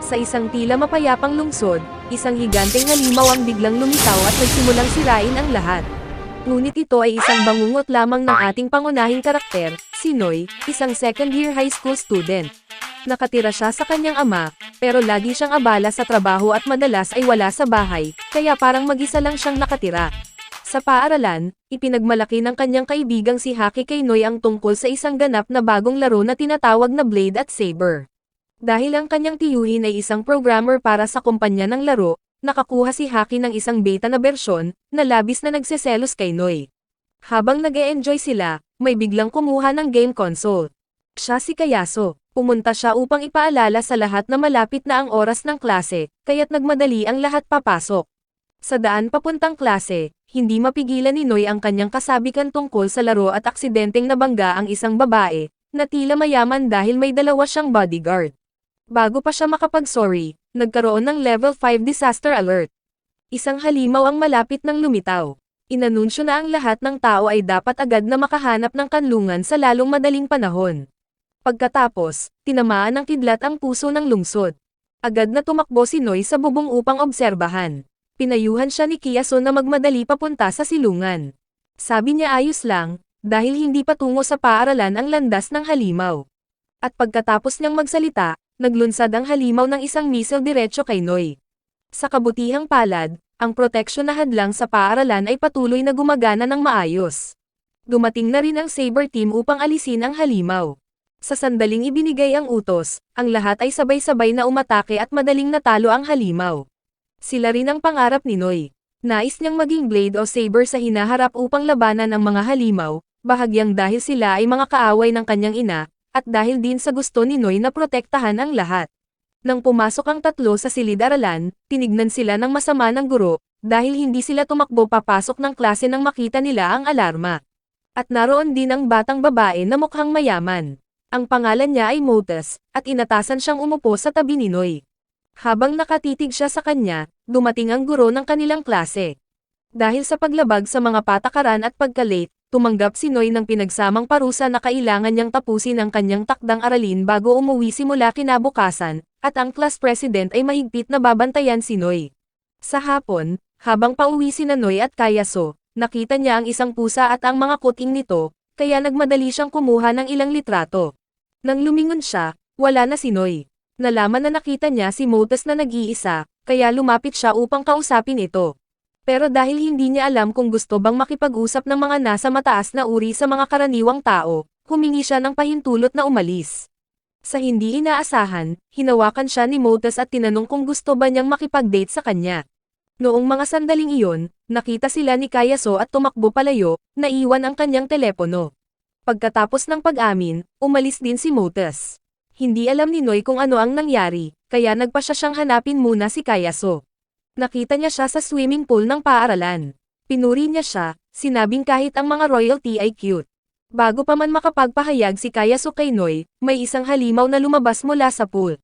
Sa isang tila mapayapang lungsod, isang higanteng halimaw ang biglang lumitaw at nagsimulang sirain ang lahat. Ngunit ito ay isang bangungot lamang ng ating pangunahing karakter, si Noy, isang second-year high school student. Nakatira siya sa kanyang ama, pero lagi siyang abala sa trabaho at madalas ay wala sa bahay, kaya parang mag-isa lang siyang nakatira. Sa paaralan, ipinagmalaki ng kanyang kaibigang si Haki kay Noy ang tungkol sa isang ganap na bagong laro na tinatawag na Blade at Saber. Dahil ang kanyang tiyuhin ay isang programmer para sa kumpanya ng laro, nakakuha si Haki ng isang beta na bersyon, na labis na nagseselos kay Noy. Habang nag-e-enjoy sila, may biglang kumuha ng game console. Siya si Kayaso. Pumunta siya upang ipaalala sa lahat na malapit na ang oras ng klase, kaya't nagmadali ang lahat papasok. Sa daan papuntang klase, hindi mapigilan ni Noy ang kanyang kasabikan tungkol sa laro at aksidenteng nabangga ang isang babae, na tila mayaman dahil may dalawa siyang bodyguard. Bago pa siya makapag-sorry, nagkaroon ng level 5 disaster alert. Isang halimaw ang malapit ng lumitaw. Inanunsyo na ang lahat ng tao ay dapat agad na makahanap ng kanlungan sa lalong madaling panahon. Pagkatapos, tinamaan ng kidlat ang puso ng lungsod. Agad na tumakbo si Noy sa bubong upang obserbahan. Pinayuhan siya ni Kiyaso na magmadali papunta sa silungan. Sabi niya ayos lang, dahil hindi patungo sa paaralan ang landas ng halimaw. At pagkatapos niyang magsalita, naglunsad ang halimaw ng isang missile diretso kay Noy. Sa kabutihang palad, ang proteksyon na hadlang sa paaralan ay patuloy na gumagana ng maayos. Dumating na rin ang Saber team upang alisin ang halimaw. Sa sandaling ibinigay ang utos, ang lahat ay sabay-sabay na umatake at madaling natalo ang halimaw. Sila rin ang pangarap ni Noy. Nais niyang maging Blade o Saber sa hinaharap upang labanan ang mga halimaw, bahagyang dahil sila ay mga kaaway ng kanyang ina, at dahil din sa gusto ni Noy na protektahan ang lahat. Nang pumasok ang tatlo sa silid-aralan, tinignan sila ng masama ng guro, dahil hindi sila tumakbo papasok ng klase nang makita nila ang alarma. At naroon din ang batang babae na mukhang mayaman. Ang pangalan niya ay Motes, at inatasan siyang umupo sa tabi ni Noy. Habang nakatitig siya sa kanya, dumating ang guro ng kanilang klase. Dahil sa paglabag sa mga patakaran at pagka-late, tumanggap si Noy ng pinagsamang parusa na kailangan niyang tapusin ang kanyang takdang aralin bago umuwi simula kinabukasan, at ang class president ay mahigpit na babantayan si Noy. Sa hapon, habang pauwi sina Noy at Kayaso, nakita niya ang isang pusa at ang mga kuting nito, kaya nagmadali siyang kumuha ng ilang litrato. Nang lumingon siya, wala na si Noy. Nalaman na nakita niya si Motes na nag-iisa, kaya lumapit siya upang kausapin ito. Pero dahil hindi niya alam kung gusto bang makipag-usap ng mga nasa mataas na uri sa mga karaniwang tao, humingi siya ng pahintulot na umalis. Sa hindi inaasahan, hinawakan siya ni Motes at tinanong kung gusto ba niyang makipag-date sa kanya. Noong mga sandaling iyon, nakita sila ni Kayaso at tumakbo palayo, naiwan ang kanyang telepono. Pagkatapos ng pag-amin, umalis din si Motes. Hindi alam ni Noy kung ano ang nangyari, kaya nagpasya siyang hanapin muna si Kayaso. Nakita niya siya sa swimming pool ng paaralan. Pinuri niya siya, sinabing kahit ang mga royalty ay cute. Bago pa man makapagpahayag si Kayaso kay Noy, may isang halimaw na lumabas mula sa pool.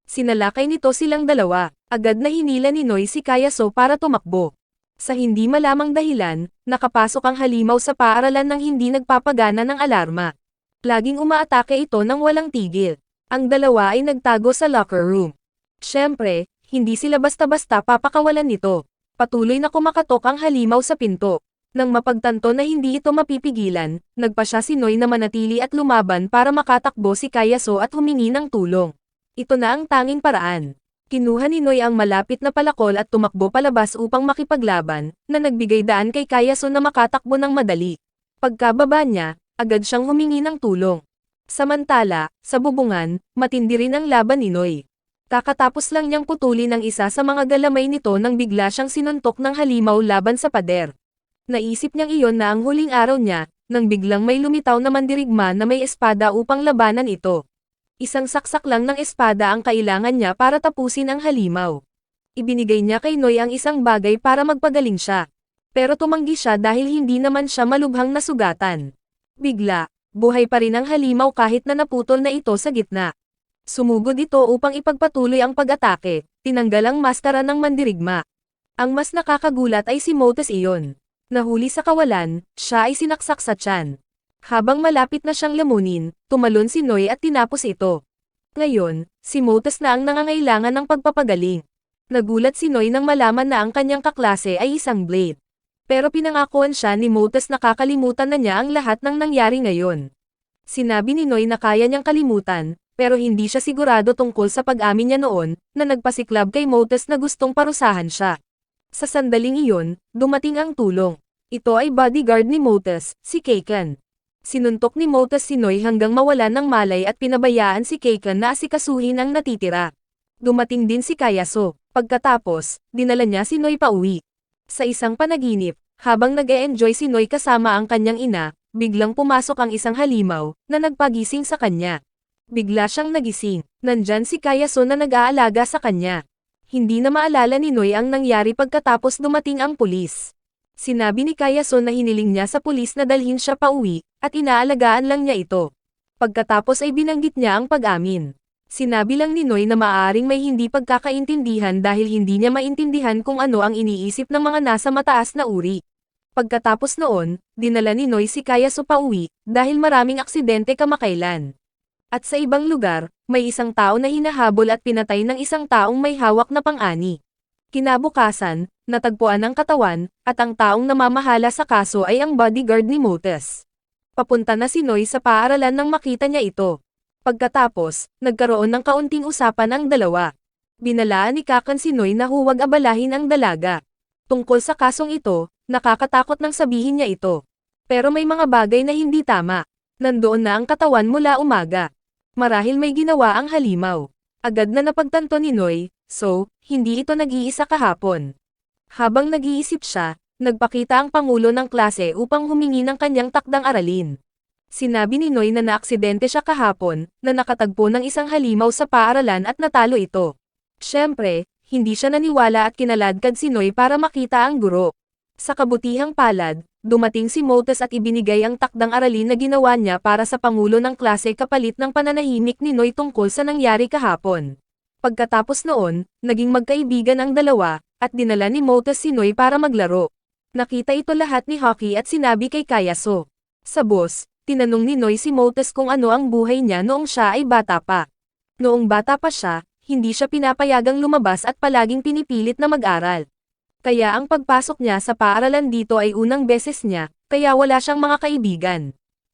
Sinalakay nito silang dalawa, agad na hinila ni Noy si Kayaso para tumakbo. Sa hindi malamang dahilan, nakapasok ang halimaw sa paaralan nang hindi nagpapagana ng alarma. Laging umaatake ito nang walang tigil. Ang dalawa ay nagtago sa locker room. Siyempre, hindi sila basta-basta papakawalan nito. Patuloy na kumakatok ang halimaw sa pinto. Nang mapagtanto na hindi ito mapipigilan, nagpasya si Noy na manatili at lumaban para makatakbo si Kayaso at humingi ng tulong. Ito na ang tanging paraan. Kinuha ni Noy ang malapit na palakol at tumakbo palabas upang makipaglaban, na nagbigay daan kay Kayaso na makatakbo ng madali. Pagkababa niya, agad siyang humingi ng tulong. Samantala, sa bubungan, matindi rin ang laban ni Noy. Kakatapos lang niyang putulin ang isa sa mga galamay nito nang bigla siyang sinuntok ng halimaw laban sa pader. Naisip niyang iyon na ang huling araw niya, nang biglang may lumitaw na mandirigma na may espada upang labanan ito. Isang saksak lang ng espada ang kailangan niya para tapusin ang halimaw. Ibinigay niya kay Noy ang isang bagay para magpagaling siya. Pero tumanggi siya dahil hindi naman siya malubhang nasugatan. Bigla, buhay pa rin ang halimaw kahit na naputol na ito sa gitna. Sumugod ito upang ipagpatuloy ang pag-atake, tinanggal ang maskara ng mandirigma. Ang mas nakakagulat ay si Motes iyon. Nahuli sa kawalan, siya ay sinaksak sa tiyan. Habang malapit na siyang lamunin, tumalon si Noy at tinapos ito. Ngayon, si Motes na ang nangangailangan ng pagpapagaling. Nagulat si Noy nang malaman na ang kanyang kaklase ay isang Blade. Pero pinangakuan siya ni Motes na kakalimutan na niya ang lahat ng nangyari ngayon. Sinabi ni Noy na kaya niyang kalimutan, pero hindi siya sigurado tungkol sa pag-amin niya noon, na nagpasiklab kay Motes na gustong parusahan siya. Sa sandaling iyon, dumating ang tulong. Ito ay bodyguard ni Motes, si Keiken. Sinuntok ni Motes si Noy hanggang mawalan ng malay at pinabayaan si Keiken na asikasuhin ang natitira. Dumating din si Kayaso. Pagkatapos, dinala niya si Noy pauwi. Sa isang panaginip, habang nag-e-enjoy si Noy kasama ang kanyang ina, biglang pumasok ang isang halimaw, na nagpagising sa kanya. Bigla siyang nagising. Nandyan si Kayaso na nag-aalaga sa kanya. Hindi na maalala ni Noy ang nangyari pagkatapos dumating ang pulis. Sinabi ni Kayaso na hiniling niya sa pulis na dalhin siya pauwi, at inaalagaan lang niya ito. Pagkatapos ay binanggit niya ang pag-amin. Sinabi lang ni Noy na maaaring may hindi pagkakaintindihan dahil hindi niya maintindihan kung ano ang iniisip ng mga nasa mataas na uri. Pagkatapos noon, dinala ni Noy si Kayaso pauwi, dahil maraming aksidente kamakailan. At sa ibang lugar, may isang tao na hinahabol at pinatay ng isang taong may hawak na pang-ani. Kinabukasan, natagpuan ang katawan, at ang taong namamahala sa kaso ay ang bodyguard ni Motes. Papunta na si Noy sa paaralan nang makita niya ito. Pagkatapos, nagkaroon ng kaunting usapan ang dalawa. Binalaan ni Kakan si Noy na huwag abalahin ang dalaga. Tungkol sa kasong ito, nakakatakot nang sabihin niya ito. Pero may mga bagay na hindi tama. Nandoon na ang katawan mula umaga. Marahil may ginawa ang halimaw. Agad na napagtanto ni Noy, so, hindi ito nag-iisa kahapon. Habang nag-iisip siya, nagpakita ang pangulo ng klase upang humingi ng kanyang takdang aralin. Sinabi ni Noy na naaksidente siya kahapon, na nakatagpo ng isang halimaw sa paaralan at natalo ito. Siyempre, hindi siya naniwala at kinaladkad si Noy para makita ang guro. Sa kabutihang palad, dumating si Motes at ibinigay ang takdang aralin na ginawa niya para sa pangulo ng klase kapalit ng pananahimik ni Noy tungkol sa nangyari kahapon. Pagkatapos noon, naging magkaibigan ang dalawa, at dinala ni Motes si Noy para maglaro. Nakita ito lahat ni Hockey at sinabi kay Kayaso. Sa bus, tinanong ni Noy si Motes kung ano ang buhay niya noong siya ay bata pa. Noong bata pa siya, hindi siya pinapayagang lumabas at palaging pinipilit na mag-aral. Kaya ang pagpasok niya sa paaralan dito ay unang beses niya, kaya wala siyang mga kaibigan.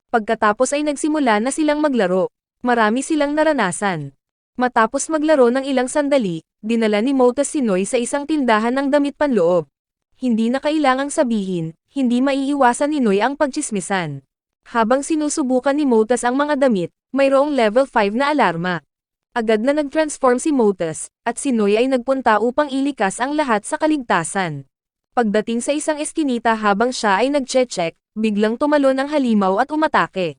Pagkatapos ay nagsimula na silang maglaro. Marami silang naranasan. Matapos maglaro ng ilang sandali, dinala ni Motes si Noy sa isang tindahan ng damit panloob. Hindi na kailangang sabihin, hindi maiiwasan ni Noy ang pagtsismisan. Habang sinusubukan ni Motes ang mga damit, mayroong level 5 na alarma. Agad na nag-transform si Motes, at si Noy ay nagpunta upang ilikas ang lahat sa kaligtasan. Pagdating sa isang eskinita habang siya ay nagche-check, biglang tumalon ang halimaw at umatake.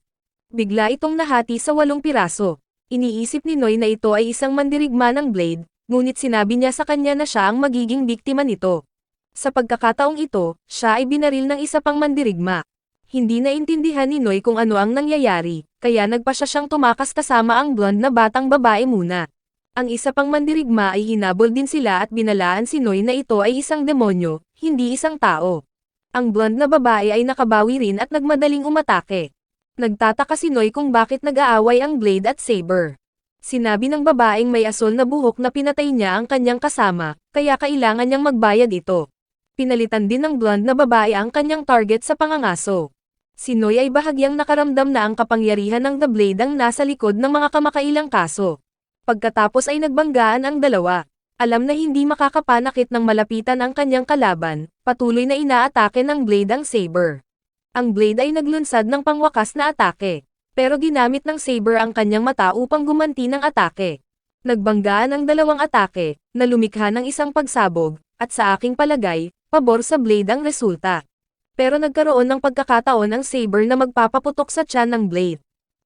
Bigla itong nahati sa 8 piraso. Iniisip ni Noy na ito ay isang mandirigma ng Blade, ngunit sinabi niya sa kanya na siya ang magiging biktima nito. Sa pagkakataong ito, siya ay binaril ng isa pang mandirigma. Hindi naintindihan ni Noy kung ano ang nangyayari, kaya nagpa siya siyang tumakas kasama ang blonde na batang babae muna. Ang isa pang mandirigma ay hinabol din sila at binalaan si Noy na ito ay isang demonyo, hindi isang tao. Ang blonde na babae ay nakabawi rin at nagmadaling umatake. Nagtataka si Noy kung bakit nag-aaway ang Blade at Saber. Sinabi ng babaeng may asol na buhok na pinatay niya ang kanyang kasama, kaya kailangan niyang magbayad ito. Pinalitan din ng blonde na babae ang kanyang target sa pangangaso. Si Noy ay bahagyang nakaramdam na ang kapangyarihan ng The Blade ang nasa likod ng mga kamakailang kaso. Pagkatapos ay nagbanggaan ang dalawa. Alam na hindi makakapanakit ng malapitan ang kanyang kalaban, patuloy na inaatake ng Blade ang Saber. Ang Blade ay naglunsad ng pangwakas na atake, pero ginamit ng Saber ang kanyang mata upang gumanti ng atake. Nagbanggaan ang dalawang atake, na lumikha ng isang pagsabog, at sa aking palagay, pabor sa Blade ang resulta. Pero nagkaroon ng pagkakataon ang Saber na magpapaputok sa tiyan ng Blade.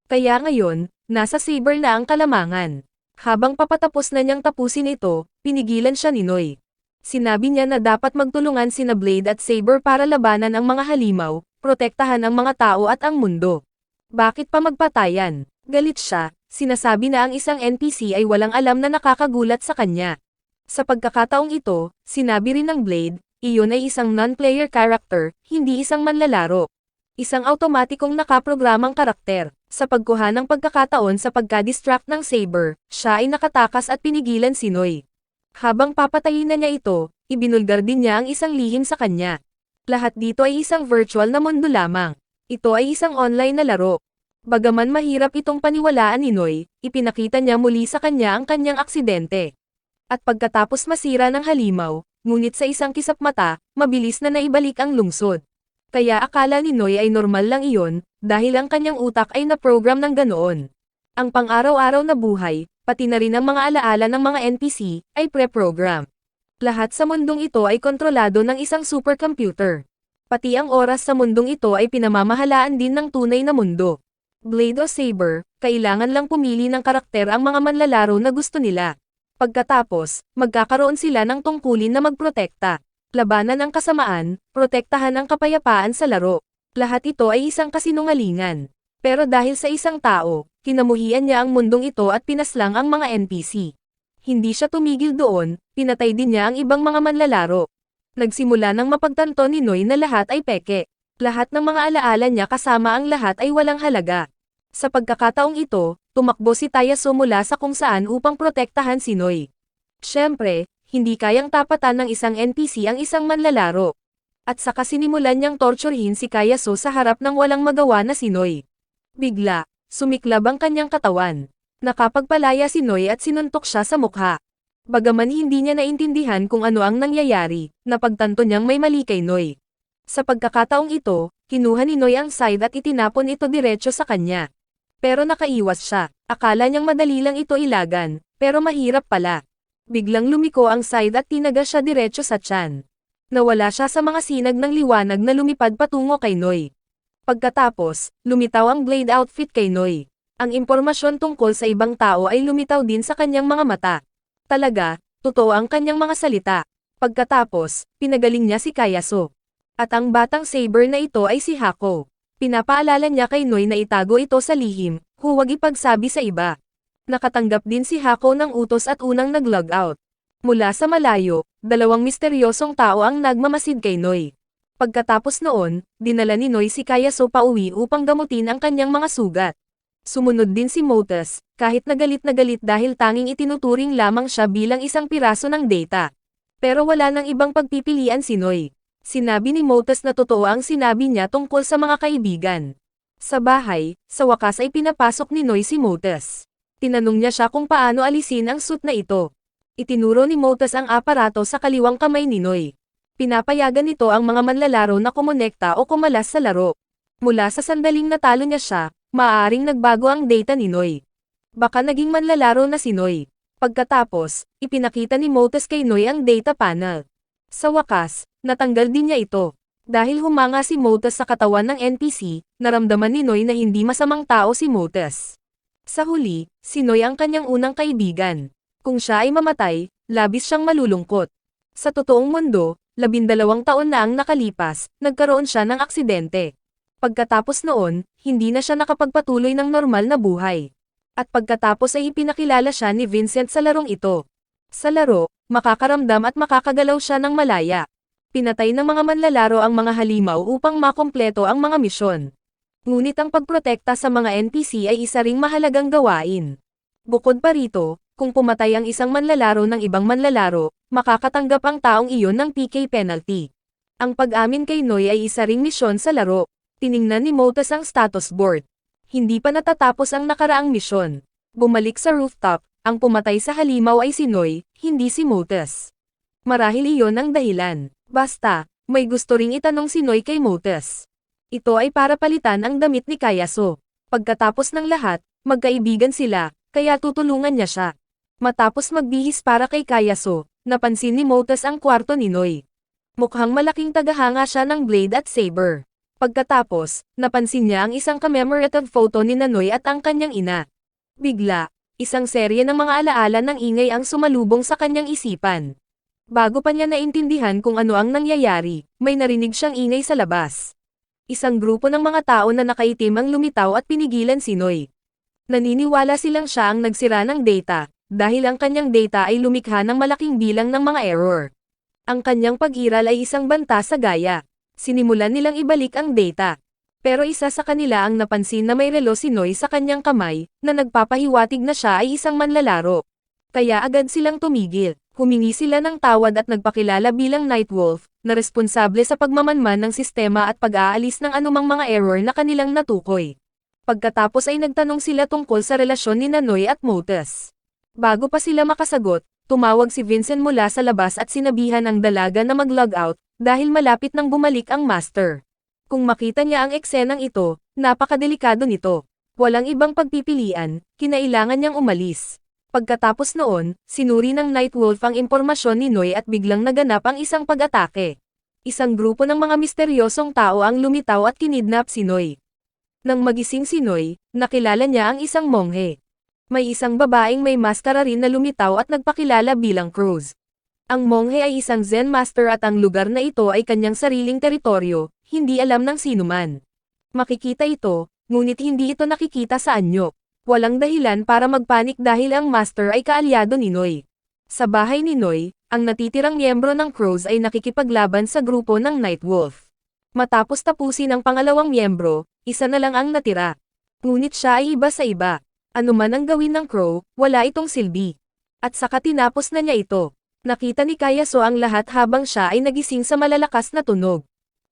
Kaya ngayon, nasa Saber na ang kalamangan. Habang papatapos na niyang tapusin ito, pinigilan siya ni Noy. Sinabi niya na dapat magtulungan sina Blade at Saber para labanan ang mga halimaw, protektahan ang mga tao at ang mundo. Bakit pa magpatayan? Galit siya, sinasabi na ang isang NPC ay walang alam na nakakagulat sa kanya. Sa pagkakataong ito, sinabi rin ng Blade, iyon ay isang non-player character, hindi isang manlalaro. Isang automatikong nakaprogramang karakter. Sa pagkuha ng pagkakataon sa pagka-distract ng Saber, siya ay nakatakas at pinigilan si Noy. Habang papatayin na niya ito, ibinulgar din niya ang isang lihim sa kanya. Lahat dito ay isang virtual na mundo lamang. Ito ay isang online na laro. Bagaman mahirap itong paniwalaan ni Noy, ipinakita niya muli sa kanya ang kanyang aksidente. At pagkatapos masira ng halimaw, ngunit sa isang kisap mata, mabilis na naibalik ang lungsod. Kaya akala ni Noy ay normal lang iyon, dahil ang kanyang utak ay na-program ng ganoon. Ang pang-araw-araw na buhay, pati na rin ang mga alaala ng mga NPC, ay pre-program. Lahat sa mundong ito ay kontrolado ng isang supercomputer. Pati ang oras sa mundong ito ay pinamamahalaan din ng tunay na mundo. Blade o Saber, kailangan lang pumili ng karakter ang mga manlalaro na gusto nila. Pagkatapos, magkakaroon sila ng tungkulin na magprotekta. Labanan ang kasamaan, protektahan ang kapayapaan sa laro. Lahat ito ay isang kasinungalingan. Pero dahil sa isang tao, kinamuhian niya ang mundong ito at pinaslang ang mga NPC. Hindi siya tumigil doon, pinatay din niya ang ibang mga manlalaro. Nagsimula ng mapagtanto ni Noy na lahat ay peke. Lahat ng mga alaala niya kasama ang lahat ay walang halaga. Sa pagkakataong ito, tumakbo si Tayaso mula sa kung saan upang protektahan si Noy. Siyempre, hindi kayang tapatan ng isang NPC ang isang manlalaro. At saka sinimulan niyang torturehin si Kayaso sa harap ng walang magawa na si Noy. Bigla, sumiklab ang kanyang katawan. Nakapagpalaya si Noy at sinuntok siya sa mukha. Bagaman hindi niya naintindihan kung ano ang nangyayari, napagtanto niyang may mali kay Noy. Sa pagkakataong ito, kinuha ni Noy ang scythe at itinapon ito diretso sa kanya. Pero nakaiwas siya, akala niyang madali lang ito ilagan, pero mahirap pala. Biglang lumiko ang scythe at tinaga siya diretso sa tiyan. Nawala siya sa mga sinag ng liwanag na lumipad patungo kay Noy. Pagkatapos, lumitaw ang blade outfit kay Noy. Ang impormasyon tungkol sa ibang tao ay lumitaw din sa kanyang mga mata. Talaga, totoo ang kanyang mga salita. Pagkatapos, pinagaling niya si Kayaso. At ang batang Saber na ito ay si Hako. Pinapaalala niya kay Noy na itago ito sa lihim, huwag ipagsabi sa iba. Nakatanggap din si Hako ng utos at unang nag-log out. Mula sa malayo, dalawang misteryosong tao ang nagmamasid kay Noy. Pagkatapos noon, dinala ni Noy si Kayaso pauwi upang gamutin ang kanyang mga sugat. Sumunod din si Motus, kahit na galit dahil tanging itinuturing lamang siya bilang isang piraso ng data. Pero wala nang ibang pagpipilian si Noy. Sinabi ni Motus na totoo ang sinabi niya tungkol sa mga kaibigan. Sa bahay, sa wakas ay pinapasok ni Noy si Motus. Tinanong niya siya kung paano alisin ang suit na ito. Itinuro ni Motus ang aparato sa kaliwang kamay ni Noy. Pinapayagan nito ang mga manlalaro na kumonekta o kumalas sa laro. Mula sa sandaling natalo niya siya, maaaring nagbago ang data ni Noy. Baka naging manlalaro na si Noy. Pagkatapos, ipinakita ni Motus kay Noy ang data panel. Sa wakas, natanggal din niya ito. Dahil humanga si Motus sa katawan ng NPC, naramdaman ni Noy na hindi masamang tao si Motus. Sa huli, si Noy ang kanyang unang kaibigan. Kung siya ay mamatay, labis siyang malulungkot. Sa totoong mundo, 12 taon na ang nakalipas, nagkaroon siya ng aksidente. Pagkatapos noon, hindi na siya nakapagpatuloy ng normal na buhay. At pagkatapos ay ipinakilala siya ni Vincent sa larong ito. Sa laro, makakaramdam at makakagalaw siya ng malaya. Pinatay ng mga manlalaro ang mga halimaw upang makompleto ang mga misyon. Ngunit ang pagprotekta sa mga NPC ay isa ring mahalagang gawain. Bukod pa rito, kung pumatay ang isang manlalaro ng ibang manlalaro, makakatanggap ang taong iyon ng PK penalty. Ang pag-amin kay Noy ay isa ring misyon sa laro. Tiningnan ni Motus ang status board. Hindi pa natatapos ang nakaraang misyon. Bumalik sa rooftop, ang pumatay sa halimaw ay si Noy, hindi si Motus. Marahil iyon ang dahilan. Basta, may gusto ring itanong si Noy kay Motus. Ito ay para palitan ang damit ni Kayaso. Pagkatapos ng lahat, magkaibigan sila, kaya tutulungan niya siya. Matapos magbihis para kay Kayaso, napansin ni Motus ang kwarto ni Noy. Mukhang malaking tagahanga siya ng blade at saber. Pagkatapos, napansin niya ang isang commemorative photo ni Noy at ang kanyang ina. Bigla, isang serye ng mga alaala ng ingay ang sumalubong sa kanyang isipan. Bago pa niya naintindihan kung ano ang nangyayari, may narinig siyang ingay sa labas. Isang grupo ng mga tao na nakaitim ang lumitaw at pinigilan si Noy. Naniniwala silang siya ang nagsira ng data, dahil ang kanyang data ay lumikha ng malaking bilang ng mga error. Ang kanyang pag-iral ay isang banta sa gaya. Sinimulan nilang ibalik ang data. Pero isa sa kanila ang napansin na may relo si Noy sa kanyang kamay, na nagpapahiwatig na siya ay isang manlalaro. Kaya agad silang tumigil, humingi sila ng tawad at nagpakilala bilang Nightwolf, na responsable sa pagmamanman ng sistema at pag-aalis ng anumang mga error na kanilang natukoy. Pagkatapos ay nagtanong sila tungkol sa relasyon ni Noy at Motus. Bago pa sila makasagot, tumawag si Vincent mula sa labas at sinabihan ang dalaga na mag-log out, dahil malapit nang bumalik ang master. Kung makita niya ang eksenang ito, napakadelikado nito. Walang ibang pagpipilian, kinailangan niyang umalis. Pagkatapos noon, sinuri ng Nightwolf ang impormasyon ni Noy at biglang naganap ang isang pag-atake. Isang grupo ng mga misteryosong tao ang lumitaw at kinidnap si Noy. Nang magising si Noy, nakilala niya ang isang monghe. May isang babaeng may maskara rin na lumitaw at nagpakilala bilang Cruz. Ang monghe ay isang Zen master at ang lugar na ito ay kanyang sariling teritoryo, hindi alam ng sinuman. Makikita ito, ngunit hindi ito nakikita sa anyo. Walang dahilan para magpanik dahil ang master ay kaalyado ni Noy. Sa bahay ni Noy, ang natitirang miyembro ng Crows ay nakikipaglaban sa grupo ng Nightwolf. Matapos tapusin ang pangalawang miyembro, isa na lang ang natira. Ngunit siya ay iba sa iba. Ano man ang gawin ng Crow, wala itong silbi. At saka tinapos na niya ito. Nakita ni Kayaso ang lahat habang siya ay nagising sa malalakas na tunog.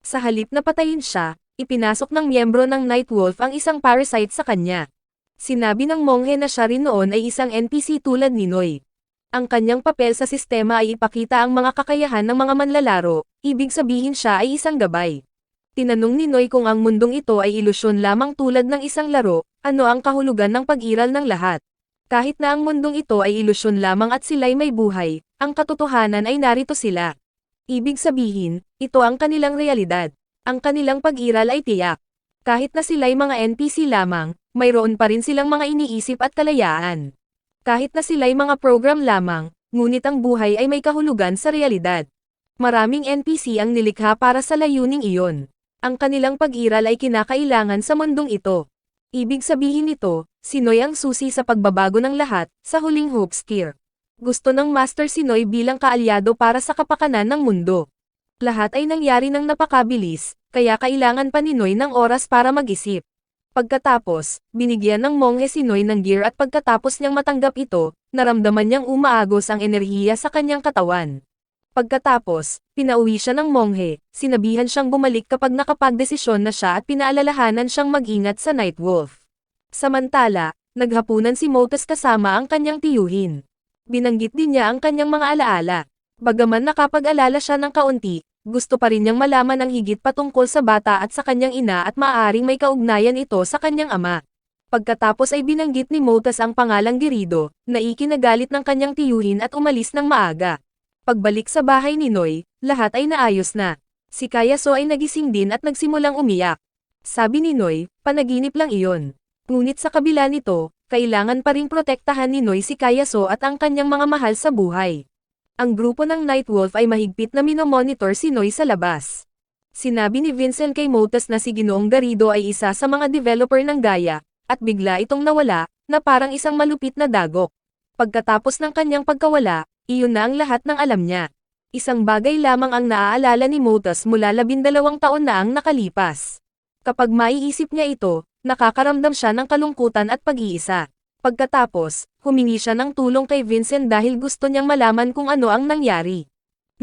Sa halip na patayin siya, ipinasok ng miyembro ng Nightwolf ang isang parasite sa kanya. Sinabi ng monghe na siya rin noon ay isang NPC tulad ni Noy. Ang kanyang papel sa sistema ay ipakita ang mga kakayahan ng mga manlalaro, ibig sabihin siya ay isang gabay. Tinanong ni Noy kung ang mundong ito ay ilusyon lamang tulad ng isang laro, ano ang kahulugan ng pag-iral ng lahat. Kahit na ang mundong ito ay ilusyon lamang at sila'y may buhay, ang katotohanan ay narito sila. Ibig sabihin, ito ang kanilang realidad. Ang kanilang pag-iral ay tiyak. Kahit na sila'y mga NPC lamang, mayroon pa rin silang mga iniisip at kalayaan. Kahit na sila'y mga program lamang, ngunit ang buhay ay may kahulugan sa realidad. Maraming NPC ang nilikha para sa layuning iyon. Ang kanilang pag-iral ay kinakailangan sa mundong ito. Ibig sabihin nito, si Noy ang susi sa pagbabago ng lahat, sa huling Hope Spear. Gusto ng Master si Noy bilang kaalyado para sa kapakanan ng mundo. Lahat ay nangyari ng napakabilis, kaya kailangan pa ni Noy ng oras para mag-isip. Pagkatapos, binigyan ng monghe si Noy ng gear at pagkatapos niyang matanggap ito, naramdaman niyang umaagos ang enerhiya sa kanyang katawan. Pagkatapos, pinauwi siya ng monghe, sinabihan siyang bumalik kapag nakapagdesisyon na siya at pinaalalahanan siyang mag-ingat sa Nightwolf. Samantala, naghapunan si Motus kasama ang kanyang tiyuhin. Binanggit din niya ang kanyang mga alaala. Bagaman nakapag-alala siya ng kaunti, gusto pa rin niyang malaman ang higit patungkol sa bata at sa kanyang ina at maaaring may kaugnayan ito sa kanyang ama. Pagkatapos ay binanggit ni Motus ang pangalang Gerido, na ikinagalit ng kanyang tiyuhin at umalis ng maaga. Pagbalik sa bahay ni Noy, lahat ay naayos na. Si Kayaso ay nagising din at nagsimulang umiyak. Sabi ni Noy, panaginip lang iyon. Ngunit sa kabila nito, kailangan pa ring protektahan ni Noy si Kayaso at ang kanyang mga mahal sa buhay. Ang grupo ng Nightwolf ay mahigpit na minomonitor si Noy sa labas. Sinabi ni Vincent kay Motus na si Ginoong Gerido ay isa sa mga developer ng Gaia, at bigla itong nawala, na parang isang malupit na dagok. Pagkatapos ng kanyang pagkawala, iyon na ang lahat ng alam niya. Isang bagay lamang ang naaalala ni Motus mula 12 taon na ang nakalipas. Kapag maiisip niya ito, nakakaramdam siya ng kalungkutan at pag-iisa. Pagkatapos, humingi siya ng tulong kay Vincent dahil gusto niyang malaman kung ano ang nangyari.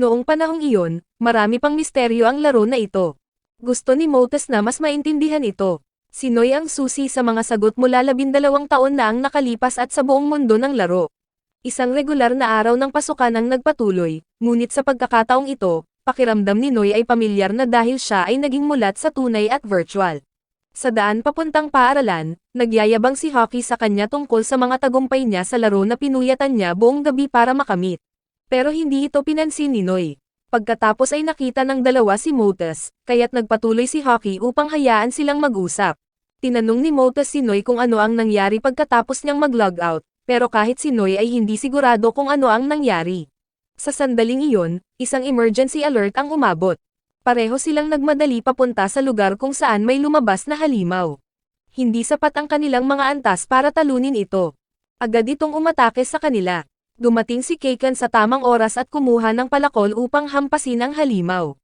Noong panahong iyon, marami pang misteryo ang laro na ito. Gusto ni Motus na mas maintindihan ito. Si Noy ang susi sa mga sagot mula 12 taon na ang nakalipas at sa buong mundo ng laro. Isang regular na araw ng pasukan ang nagpatuloy, ngunit sa pagkakataong ito, pakiramdam ni Noy ay pamilyar na dahil siya ay naging mulat sa tunay at virtual. Sa daan papuntang paaralan, nagyayabang si Hockey sa kanya tungkol sa mga tagumpay niya sa laro na pinuyatan niya buong gabi para makamit. Pero hindi ito pinansin ni Noy. Pagkatapos ay nakita ng dalawa si Motus, kaya't nagpatuloy si Hockey upang hayaan silang mag-usap. Tinanong ni Motus si Noy kung ano ang nangyari pagkatapos niyang mag-log out, pero kahit si Noy ay hindi sigurado kung ano ang nangyari. Sa sandaling iyon, isang emergency alert ang umabot. Pareho silang nagmadali papunta sa lugar kung saan may lumabas na halimaw. Hindi sapat ang kanilang mga antas para talunin ito. Agad itong umatake sa kanila. Dumating si Kaken sa tamang oras at kumuha ng palakol upang hampasin ang halimaw.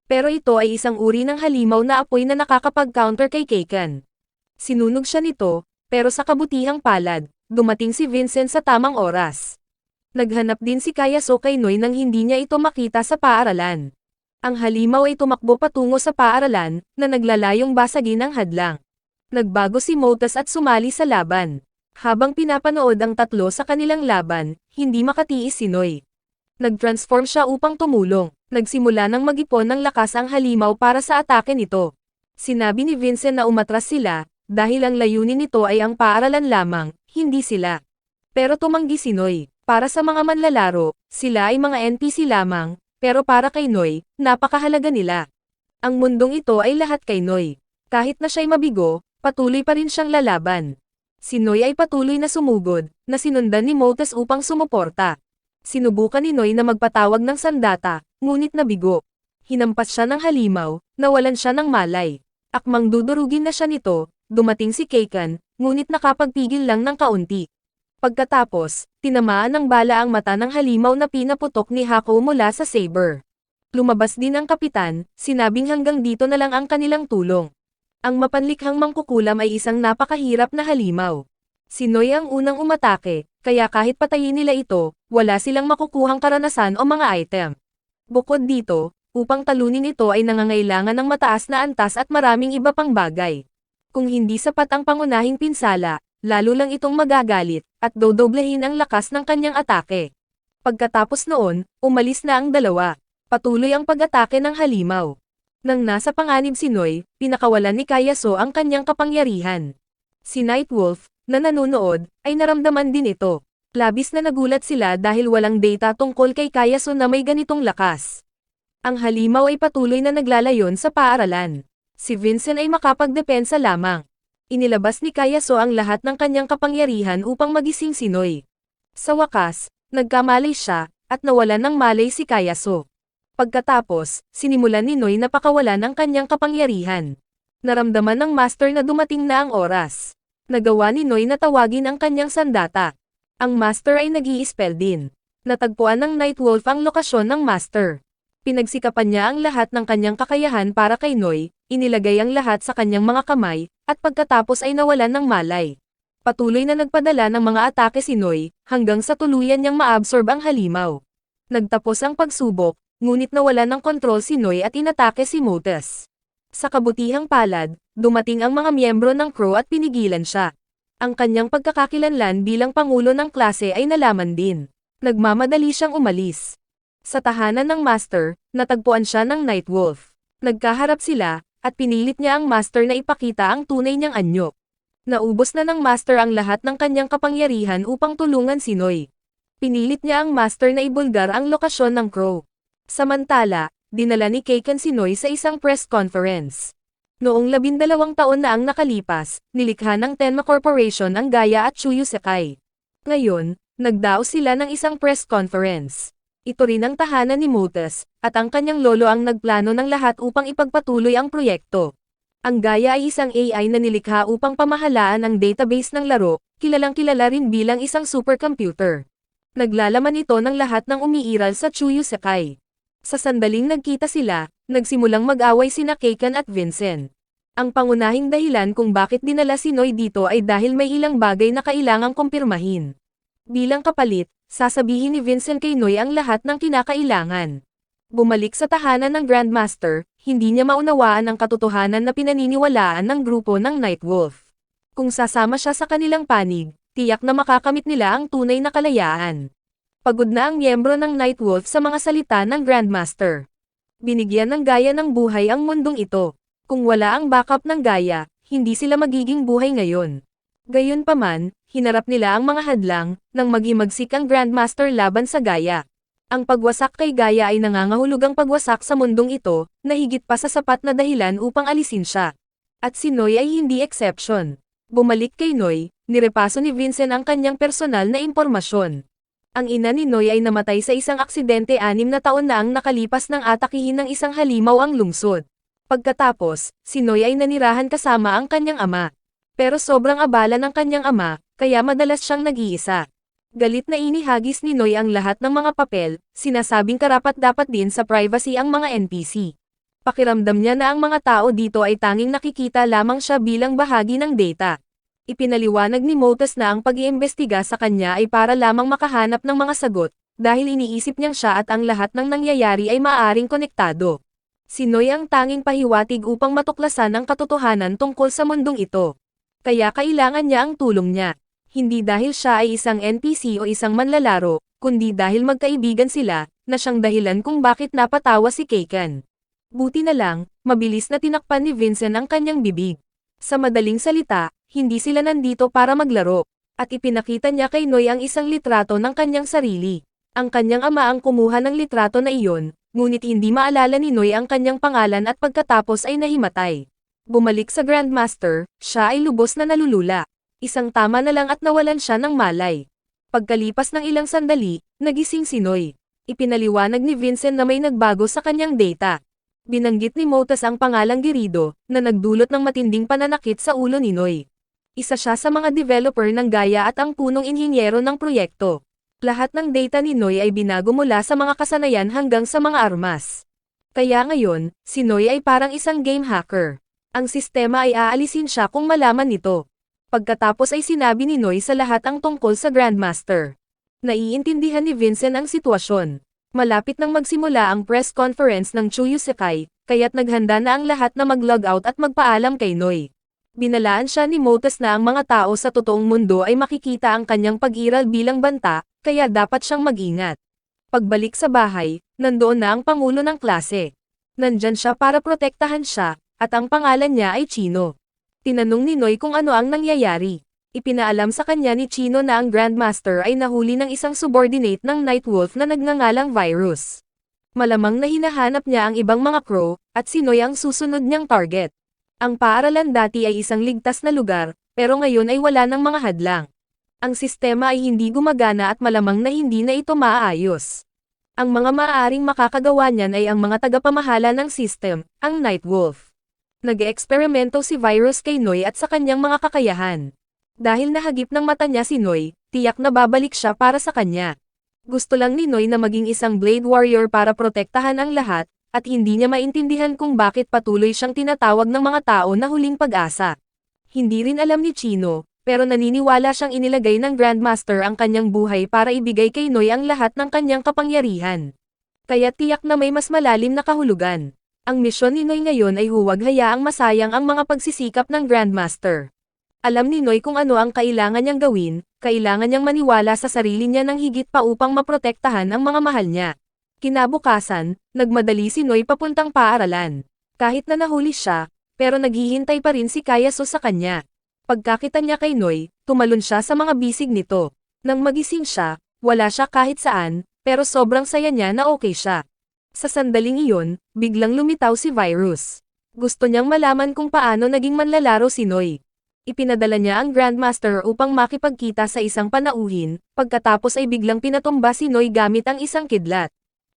Pero ito ay isang uri ng halimaw na apoy na nakakapag-counter kay Keikan. Sinunog siya nito, pero sa kabutihang palad, dumating si Vincent sa tamang oras. Naghanap din si Kayaso kay Noy nang hindi niya ito makita sa paaralan. Ang halimaw ay tumakbo patungo sa paaralan, na naglalayong basagin ang hadlang. Nagbago si Motas at sumali sa laban. Habang pinapanood ang tatlo sa kanilang laban, hindi makatiis si Noy. Nag-transform siya upang tumulong. Nagsimula ng mag-ipon ng lakas ang halimaw para sa atake nito. Sinabi ni Vincent na umatras sila, dahil ang layunin nito ay ang paaralan lamang, hindi sila. Pero tumanggi si Noy. Para sa mga manlalaro, sila ay mga NPC lamang, pero para kay Noy, napakahalaga nila. Ang mundong ito ay lahat kay Noy. Kahit na siya'y mabigo, patuloy pa rin siyang lalaban. Si Noy ay patuloy na sumugod, na sinundan ni Motas upang sumuporta. Sinubukan ni Noy na magpatawag ng sandata, ngunit nabigo. Hinampas siya ng halimaw, nawalan siya ng malay. Akmang dudurugin na siya nito, dumating si Keikan, ngunit nakapagpigil lang ng kaunti. Pagkatapos, tinamaan ng bala ang mata ng halimaw na pinaputok ni Hako mula sa saber. Lumabas din ang kapitan, sinabing hanggang dito na lang ang kanilang tulong. Ang mapanlikhang mangkukulam ay isang napakahirap na halimaw. Si Noy ang unang umatake, kaya kahit patayin nila ito, wala silang makukuhang karanasan o mga item. Bukod dito, upang talunin ito ay nangangailangan ng mataas na antas at maraming iba pang bagay. Kung hindi sapat ang pangunahing pinsala, lalo lang itong magagalit, at dodoblehin ang lakas ng kanyang atake. Pagkatapos noon, umalis na ang dalawa. Patuloy ang pag-atake ng halimaw. Nang nasa panganib si Noy, pinakawalan ni Kayaso ang kanyang kapangyarihan. Si Nightwolf, na nanonood, ay naramdaman din ito. Labis na nagulat sila dahil walang data tungkol kay Kayaso na may ganitong lakas. Ang halimaw ay patuloy na naglalayon sa paaralan. Si Vincent ay makapagdepensa lamang. Inilabas ni Kayaso ang lahat ng kanyang kapangyarihan upang magising si Noy. Sa wakas, nagkamalay siya, at nawalan ng malay si Kayaso. Pagkatapos, sinimulan ni Noy na pakawalan ang kanyang kapangyarihan. Naramdaman ng master na dumating na ang oras. Nagawa ni Noy na tawagin ang kanyang sandata. Ang master ay nag-i-spell din. Natagpuan ng Nightwolf ang lokasyon ng master. Pinagsikapan niya ang lahat ng kanyang kakayahan para kay Noy, inilagay ang lahat sa kanyang mga kamay, at pagkatapos ay nawalan ng malay. Patuloy na nagpadala ng mga atake si Noy, hanggang sa tuluyan niyang maabsorb ang halimaw. Nagtapos ang pagsubok, ngunit nawalan ng kontrol si Noy at inatake si Motas. Sa kabutihang palad, dumating ang mga miyembro ng crew at pinigilan siya. Ang kanyang pagkakakilanlan bilang pangulo ng klase ay nalaman din. Nagmamadali siyang umalis. Sa tahanan ng master, natagpuan siya ng Nightwolf. Nagkaharap sila, at pinilit niya ang master na ipakita ang tunay niyang anyo. Naubos na ng master ang lahat ng kanyang kapangyarihan upang tulungan si Noy. Pinilit niya ang master na ibulgar ang lokasyon ng crew. Samantala, dinala ni Keikan si Noy sa isang press conference. Noong 12 taon na ang nakalipas, nilikha ng Tenma Corporation ang Gaia at Chuyu Sekai. Ngayon, nagdaos sila ng isang press conference. Ito rin ang tahanan ni Motas, at ang kanyang lolo ang nagplano ng lahat upang ipagpatuloy ang proyekto. Ang Gaia ay isang AI na nilikha upang pamahalaan ang database ng laro, kilalang-kilala rin bilang isang supercomputer. Naglalaman ito ng lahat ng umiiral sa Chuyu Sekai. Sa sandaling nagkita sila, nagsimulang mag-away sina Keikan at Vincent. Ang pangunahing dahilan kung bakit dinala si Noy dito ay dahil may ilang bagay na kailangang kumpirmahin. Bilang kapalit, sasabihin ni Vincent kay Noy ang lahat ng kinakailangan. Bumalik sa tahanan ng Grandmaster, hindi niya maunawaan ang katotohanan na pinaniniwalaan ng grupo ng Nightwolf. Kung sasama siya sa kanilang panig, tiyak na makakamit nila ang tunay na kalayaan. Pagod na ang miyembro ng Nightwolf sa mga salita ng Grandmaster. Binigyan ng Gaia ng buhay ang mundong ito. Kung wala ang backup ng Gaia, hindi sila magiging buhay ngayon. Gayunpaman, hinarap nila ang mga hadlang, nang maghimagsik ang Grandmaster laban sa Gaia. Ang pagwasak kay Gaia ay nangangahulugang pagwasak sa mundong ito, na higit pa sa sapat na dahilan upang alisin siya. At si Noy ay hindi exception. Bumalik kay Noy, nirepaso ni Vincent ang kanyang personal na impormasyon. Ang ina ni Noy ay namatay sa isang aksidente 6 na taon na ang nakalipas nang atakihin ng isang halimaw ang lungsod. Pagkatapos, si Noy ay nanirahan kasama ang kanyang ama. Pero sobrang abala ng kanyang ama, kaya madalas siyang nag-iisa. Galit na inihagis ni Noy ang lahat ng mga papel, sinasabing karapat-dapat din sa privacy ang mga NPC. Pakiramdam niya na ang mga tao dito ay tanging nakikita lamang siya bilang bahagi ng data. Ipinaliwanag ni Motes na ang pag-iimbestiga sa kanya ay para lamang makahanap ng mga sagot, dahil iniisip niyang siya at ang lahat ng nangyayari ay maaaring konektado. Si Noy ang tanging pahiwatig upang matuklasan ang katotohanan tungkol sa mundong ito. Kaya kailangan niya ang tulong niya. Hindi dahil siya ay isang NPC o isang manlalaro, kundi dahil magkaibigan sila, na siyang dahilan kung bakit napatawa si Keikan. Buti na lang, mabilis na tinakpan ni Vincent ang kanyang bibig. Sa madaling salita, hindi sila nandito para maglaro, at ipinakita niya kay Noy ang isang litrato ng kanyang sarili. Ang kanyang ama ang kumuha ng litrato na iyon, ngunit hindi maalala ni Noy ang kanyang pangalan at pagkatapos ay nahimatay. Bumalik sa Grandmaster, siya ay lubos na nalulula. Isang tama na lang at nawalan siya ng malay. Pagkalipas ng ilang sandali, nagising si Noy. Ipinaliwanag ni Vincent na may nagbago sa kanyang data. Binanggit ni Motes ang pangalang Girido, na nagdulot ng matinding pananakit sa ulo ni Noy. Isa siya sa mga developer ng Gaia at ang punong inhinyero ng proyekto. Lahat ng data ni Noy ay binago mula sa mga kasanayan hanggang sa mga armas. Kaya ngayon, si Noy ay parang isang game hacker. Ang sistema ay aalisin siya kung malaman nito. Pagkatapos ay sinabi ni Noy sa lahat ang tungkol sa Grandmaster. Naiintindihan ni Vincent ang sitwasyon. Malapit nang magsimula ang press conference ng Chuyu Sekai, kaya't naghanda na ang lahat na mag-log out at magpaalam kay Noy. Binalaan siya ni Motes na ang mga tao sa totoong mundo ay makikita ang kanyang pag-iral bilang banta, kaya dapat siyang mag-ingat. Pagbalik sa bahay, nandoon na ang pangulo ng klase. Nandyan siya para protektahan siya, at ang pangalan niya ay Chino. Tinanong ni Noy kung ano ang nangyayari. Ipinaalam sa kanya ni Chino na ang Grandmaster ay nahuli ng isang subordinate ng Nightwolf na nagngangalang Virus. Malamang na hinahanap niya ang ibang mga crow, at si Noy ang susunod niyang target. Ang paaralan dati ay isang ligtas na lugar, pero ngayon ay wala ng mga hadlang. Ang sistema ay hindi gumagana at malamang na hindi na ito maaayos. Ang mga maaaring makakagawa niyan ay ang mga tagapamahala ng system, ang Nightwolf. Nag-eeksperimento si Virus kay Noy at sa kanyang mga kakayahan. Dahil nahagip ng mata niya si Noy, tiyak na babalik siya para sa kanya. Gusto lang ni Noy na maging isang Blade Warrior para protektahan ang lahat, at hindi niya maintindihan kung bakit patuloy siyang tinatawag ng mga tao na huling pag-asa. Hindi rin alam ni Chino, pero naniniwala siyang inilagay ng Grandmaster ang kanyang buhay para ibigay kay Noy ang lahat ng kanyang kapangyarihan. Kaya tiyak na may mas malalim na kahulugan. Ang misyon ni Noy ngayon ay huwag hayaang masayang ang mga pagsisikap ng Grandmaster. Alam ni Noy kung ano ang kailangan niyang gawin, kailangan niyang maniwala sa sarili niya ng higit pa upang maprotektahan ang mga mahal niya. Kinabukasan, nagmadali si Noy papuntang paaralan. Kahit na nahuli siya, pero naghihintay pa rin si Kayaso sa kanya. Pagkakita niya kay Noy, tumalon siya sa mga bisig nito. Nang magising siya, wala siya kahit saan, pero sobrang saya niya na okay siya. Sa sandaling iyon, biglang lumitaw si Virus. Gusto niyang malaman kung paano naging manlalaro si Noy. Ipinadala niya ang Grandmaster upang makipagkita sa isang panauhin, pagkatapos ay biglang pinatumba si Noy gamit ang isang kidlat.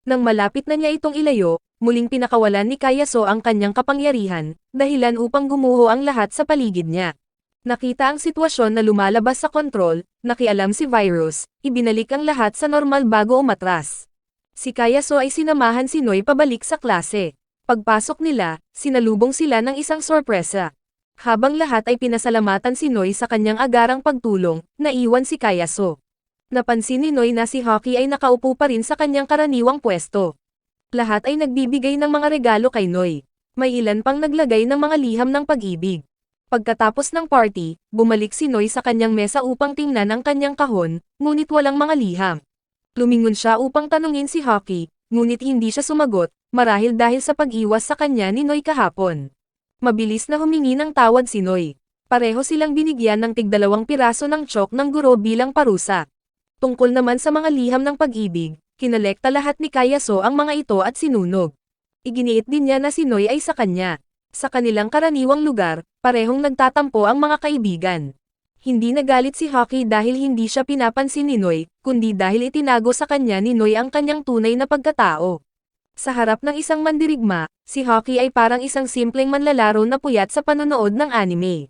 Nang malapit na niya itong ilayo, muling pinakawalan ni Kayaso ang kanyang kapangyarihan, dahilan upang gumuho ang lahat sa paligid niya. Nakita ang sitwasyon na lumalabas sa kontrol, nakialam si Virus, ibinalik ang lahat sa normal bago umatras. Si Kayaso ay sinamahan si Noy pabalik sa klase. Pagpasok nila, sinalubong sila ng isang sorpresa. Habang lahat ay pinasalamatan si Noy sa kanyang agarang pagtulong, naiwan si Kayaso. Napansin ni Noy na si Hockey ay nakaupo pa rin sa kanyang karaniwang pwesto. Lahat ay nagbibigay ng mga regalo kay Noy. May ilan pang naglagay ng mga liham ng pag-ibig. Pagkatapos ng party, bumalik si Noy sa kanyang mesa upang tingnan ang kanyang kahon, ngunit walang mga liham. Lumingon siya upang tanungin si Hockey, ngunit hindi siya sumagot, marahil dahil sa pag-iwas sa kanya ni Noy kahapon. Mabilis na humingi ng tawad si Noy. Pareho silang binigyan ng tig-2 piraso ng tsock ng guro bilang parusa. Tungkol naman sa mga liham ng pag-ibig, kinolekta lahat ni Kayaso ang mga ito at sinunog. Iginiit din niya na si Noy ay sa kanya. Sa kanilang karaniwang lugar, parehong nagtatampo ang mga kaibigan. Hindi nagalit si Hockey dahil hindi siya pinapansin ni Noy, kundi dahil itinago sa kanya ni Noy ang kanyang tunay na pagkatao. Sa harap ng isang mandirigma, si Hockey ay parang isang simpleng manlalaro na puyat sa panonood ng anime.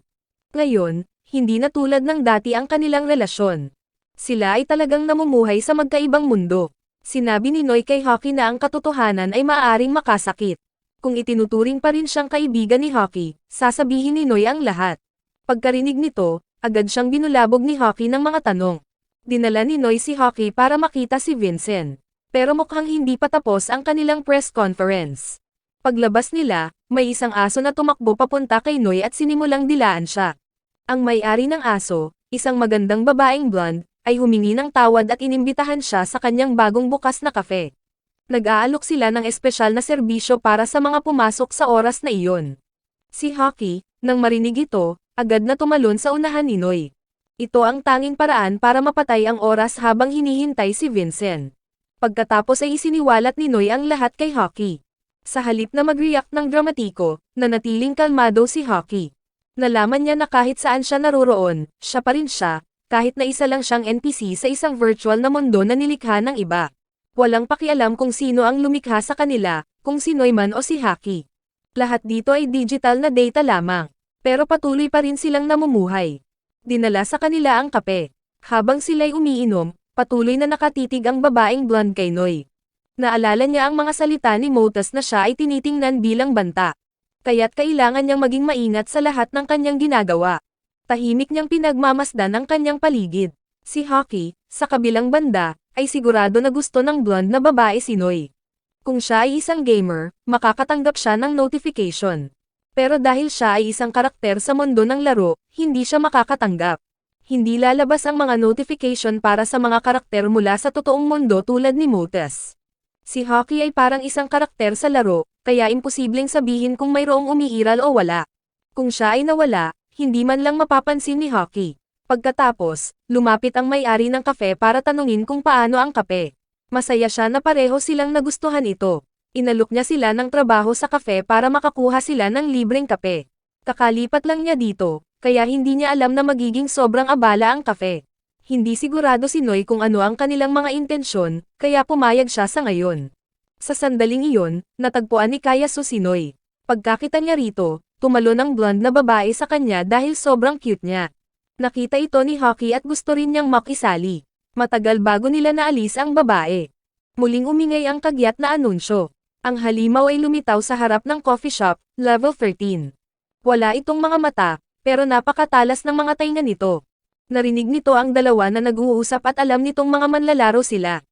Ngayon, hindi na tulad ng dati ang kanilang relasyon. Sila ay talagang namumuhay sa magkaibang mundo. Sinabi ni Noy kay Hockey na ang katotohanan ay maaaring makasakit. Kung itinuturing pa rin siyang kaibigan ni Hockey, sasabihin ni Noy ang lahat. Pagkarinig nito, agad siyang binulabog ni Hockey ng mga tanong. Dinala ni Noy si Hockey para makita si Vincent. Pero mukhang hindi pa tapos ang kanilang press conference. Paglabas nila, may isang aso na tumakbo papunta kay Noy at sinimulang dilaan siya. Ang may-ari ng aso, isang magandang babaeng blonde, ay humingi ng tawad at inimbitahan siya sa kanyang bagong bukas na kafe. Nag-aalok sila ng espesyal na serbisyo para sa mga pumasok sa oras na iyon. Si Hockey, nang marinig ito, agad na tumalon sa unahan ni Noy. Ito ang tanging paraan para mapatay ang oras habang hinihintay si Vincent. Pagkatapos ay isiniwalat ni Noy ang lahat kay Hockey. Sa halip na mag-react ng dramatiko, nanatiling kalmado si Hockey. Nalaman niya na kahit saan siya naroroon, siya pa rin siya, kahit na isa lang siyang NPC sa isang virtual na mundo na nilikha ng iba. Walang pakialam kung sino ang lumikha sa kanila, kung si Noy man o si Hockey. Lahat dito ay digital na data lamang, pero patuloy pa rin silang namumuhay. Dinala sa kanila ang kape. Habang sila'y umiinom, patuloy na nakatitig ang babaeng blonde kay Noy. Naalala niya ang mga salita ni Motus na siya ay tinitingnan bilang banta. Kaya't kailangan niyang maging maingat sa lahat ng kanyang ginagawa. Tahimik niyang pinagmamasdan ang kanyang paligid. Si Hockey, sa kabilang banda, ay sigurado na gusto ng blonde na babae si Noy. Kung siya ay isang gamer, makakatanggap siya ng notification. Pero dahil siya ay isang karakter sa mundo ng laro, hindi siya makakatanggap. Hindi lalabas ang mga notification para sa mga karakter mula sa totoong mundo tulad ni Motus. Si Hockey ay parang isang karakter sa laro, kaya imposibleng sabihin kung mayroong umiiral o wala. Kung siya ay nawala, hindi man lang mapapansin ni Hockey. Pagkatapos, lumapit ang may-ari ng kafe para tanungin kung paano ang kape. Masaya siya na pareho silang nagustuhan ito. Inalok niya sila ng trabaho sa kafe para makakuha sila ng libreng kape. Kakalipat lang niya dito, kaya hindi niya alam na magiging sobrang abala ang kafe. Hindi sigurado si Noy kung ano ang kanilang mga intensyon, kaya pumayag siya sa ngayon. Sa sandaling iyon, natagpuan ni Kayasu si Noy. Pagkakita niya rito, tumalon ang blonde na babae sa kanya dahil sobrang cute niya. Nakita ito ni Hockey at gusto rin niyang makisali. Matagal bago nila naalis ang babae. Muling umingay ang kagyat na anunsyo. Ang halimaw ay lumitaw sa harap ng coffee shop, level 13. Wala itong mga mata, pero napakatalas ng mga tainga nito. Narinig nito ang dalawa na nag-uusap at alam nitong mga manlalaro sila.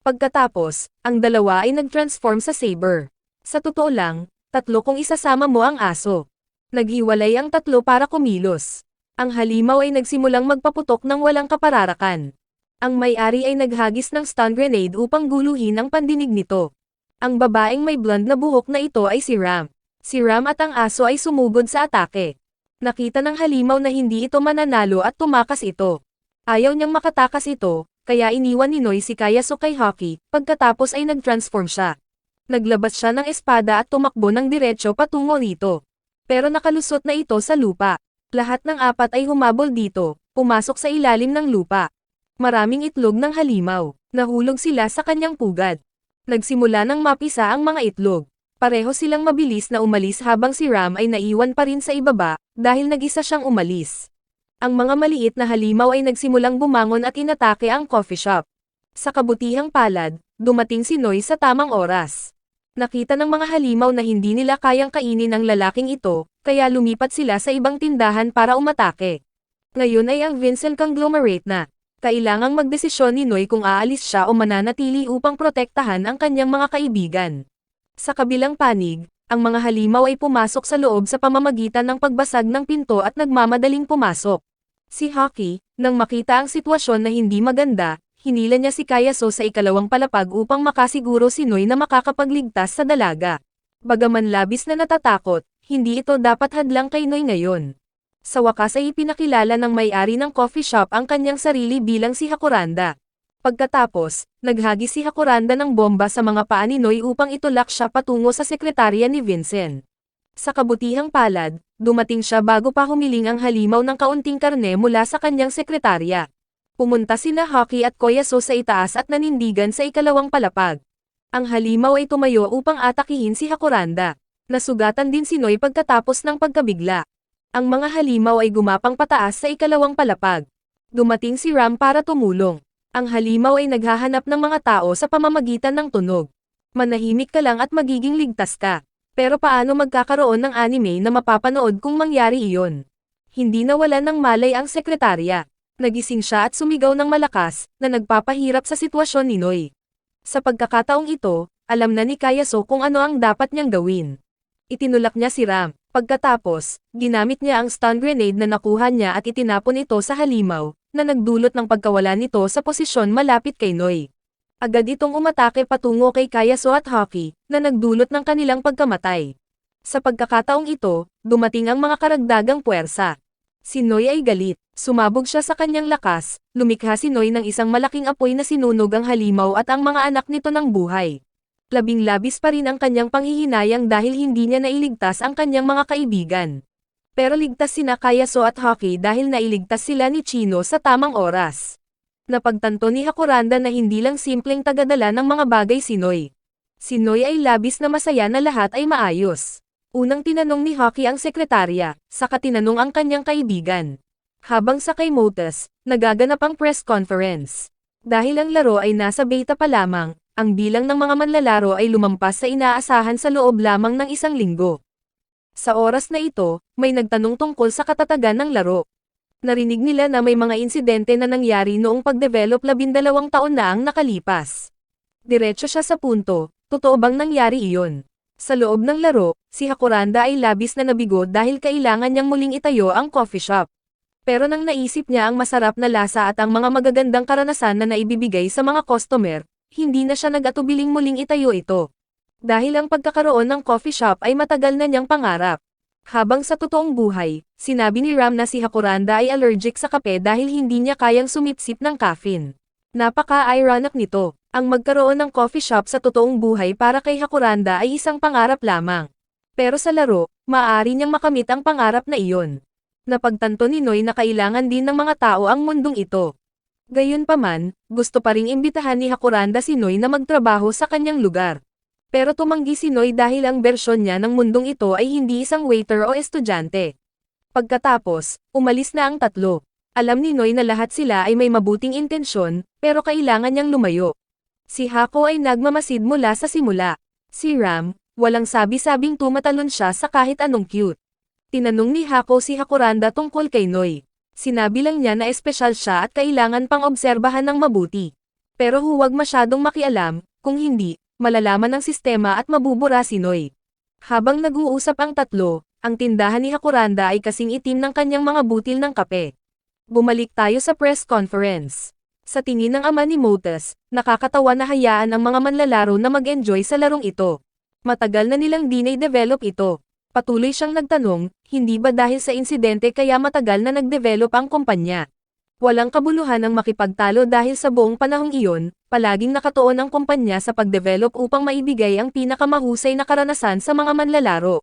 Pagkatapos, ang dalawa ay nag-transform sa saber. Sa totoo lang, tatlo kung isasama mo ang aso. Naghiwalay ang tatlo para kumilos. Ang halimaw ay nagsimulang magpaputok ng walang kapararakan. Ang may-ari ay naghagis ng stun grenade upang guluhin ang pandinig nito. Ang babaeng may blonde na buhok na ito ay si Ram. Si Ram at ang aso ay sumugod sa atake. Nakita ng halimaw na hindi ito mananalo at tumakas ito. Ayaw niyang makatakas ito, kaya iniwan ni Noy si Kayasu kay Hockey, pagkatapos ay nag-transform siya. Naglabas siya ng espada at tumakbo ng diretsyo patungo rito. Pero nakalusot na ito sa lupa. Lahat ng apat ay humabol dito, pumasok sa ilalim ng lupa. Maraming itlog ng halimaw. Nahulog sila sa kanyang pugad. Nagsimula ng mapisa ang mga itlog. Pareho silang mabilis na umalis habang si Ram ay naiwan pa rin sa ibaba, dahil nag-isa siyang umalis. Ang mga maliit na halimaw ay nagsimulang bumangon at inatake ang coffee shop. Sa kabutihang palad, dumating si Noy sa tamang oras. Nakita ng mga halimaw na hindi nila kayang kainin ang lalaking ito, kaya lumipat sila sa ibang tindahan para umatake. Ngayon ay ang Vincent conglomerate na. Kailangang magdesisyon ni Noy kung aalis siya o mananatili upang protektahan ang kanyang mga kaibigan. Sa kabilang panig, ang mga halimaw ay pumasok sa loob sa pamamagitan ng pagbasag ng pinto at nagmamadaling pumasok. Si Hockey, nang makita ang sitwasyon na hindi maganda, hinila niya si Kayasu sa ikalawang palapag upang makasiguro si Noy na makakapagligtas sa dalaga. Bagaman labis na natatakot, hindi ito dapat hadlang kay Noy ngayon. Sa wakas ay ipinakilala ng may-ari ng coffee shop ang kanyang sarili bilang si Hakuranda. Pagkatapos, naghagis si Hakuranda ng bomba sa mga paa ni Noy upang itulak siya patungo sa sekretarya ni Vincent. Sa kabutihang palad, dumating siya bago pa humiling ang halimaw ng kaunting karne mula sa kanyang sekretarya. Pumunta sina Hockey at Kayasu sa itaas at nanindigan sa ikalawang palapag. Ang halimaw ay tumayo upang atakihin si Hakuranda. Nasugatan din si Noy pagkatapos ng pagkabigla. Ang mga halimaw ay gumapang pataas sa ikalawang palapag. Dumating si Ram para tumulong. Ang halimaw ay naghahanap ng mga tao sa pamamagitan ng tunog. Manahimik ka lang at magiging ligtas ka. Pero paano magkakaroon ng anime na mapapanood kung mangyari iyon? Hindi nawalan ng malay ang sekretarya. Nagising siya at sumigaw ng malakas, na nagpapahirap sa sitwasyon ni Noy. Sa pagkakataong ito, alam na ni Kayaso kung ano ang dapat niyang gawin. Itinulak niya si Ram. Pagkatapos, ginamit niya ang stun grenade na nakuha niya at itinapon ito sa halimaw, na nagdulot ng pagkawala nito sa posisyon malapit kay Noy. Agad itong umatake patungo kay Kayaso at Hockey, na nagdulot ng kanilang pagkamatay. Sa pagkakataong ito, dumating ang mga karagdagang puwersa. Si Noy ay galit, sumabog siya sa kanyang lakas, lumikha si Noy ng isang malaking apoy na sinunog ang halimaw at ang mga anak nito ng buhay. Labing-labis pa rin ang kanyang panghihinayang dahil hindi niya nailigtas ang kanyang mga kaibigan. Pero ligtas sina Kayaso at Hockey dahil nailigtas sila ni Chino sa tamang oras. Napagtanto ni Hakuranda na hindi lang simpleng tagadala ng mga bagay si Noy. Si Noy ay labis na masaya na lahat ay maayos. Unang tinanong ni Hockey ang sekretarya, saka tinanong ang kanyang kaibigan. Habang sa kay Motes, nagaganap ang press conference. Dahil ang laro ay nasa beta pa lamang, ang bilang ng mga manlalaro ay lumampas sa inaasahan sa loob lamang ng isang linggo. Sa oras na ito, may nagtanong tungkol sa katatagan ng laro. Narinig nila na may mga insidente na nangyari noong pagdevelop 12 taon na ang nakalipas. Diretso siya sa punto, totoo bang nangyari iyon? Sa loob ng laro, si Hakuranda ay labis na nabigo dahil kailangan niyang muling itayo ang coffee shop. Pero nang naisip niya ang masarap na lasa at ang mga magagandang karanasan na naibibigay sa mga customer, hindi na siya nag-atubiling muling itayo ito. Dahil ang pagkakaroon ng coffee shop ay matagal na niyang pangarap. Habang sa totoong buhay, sinabi ni Ram na si Hakuranda ay allergic sa kape dahil hindi niya kayang sumipsip ng caffeine. Napaka-ironic nito, ang magkaroon ng coffee shop sa totoong buhay para kay Hakuranda ay isang pangarap lamang. Pero sa laro, maaari niyang makamit ang pangarap na iyon. Napagtanto ni Noy na kailangan din ng mga tao ang mundong ito. Gayunpaman, gusto pa ring imbitahan ni Hakuranda si Noy na magtrabaho sa kanyang lugar. Pero tumanggi si Noy dahil ang bersyon niya ng mundong ito ay hindi isang waiter o estudyante. Pagkatapos, umalis na ang tatlo. Alam ni Noy na lahat sila ay may mabuting intensyon, pero kailangan niyang lumayo. Si Hako ay nagmamasid mula sa simula. Si Ram, walang sabi-sabing tumatalon siya sa kahit anong cute. Tinanong ni Hako si Hakuranda tungkol kay Noy. Sinabi lang niya na espesyal siya at kailangan pang obserbahan ng mabuti. Pero huwag masyadong makialam, kung hindi, malalaman ng sistema at mabubura si Noy. Habang nag-uusap ang tatlo, ang tindahan ni Hakuranda ay kasing itim ng kanyang mga butil ng kape. Bumalik tayo sa press conference. Sa tingin ng ama ni Motes, nakakatawa na hayaan ang mga manlalaro na mag-enjoy sa larong ito. Matagal na nilang dinay-develop ito. Patuloy siyang nagtanong, hindi ba dahil sa insidente kaya matagal na nag-develop ang kumpanya? Walang kabuluhan ang makipagtalo dahil sa buong panahong iyon, palaging nakatuon ang kumpanya sa pagdevelop upang maibigay ang pinakamahusay na karanasan sa mga manlalaro.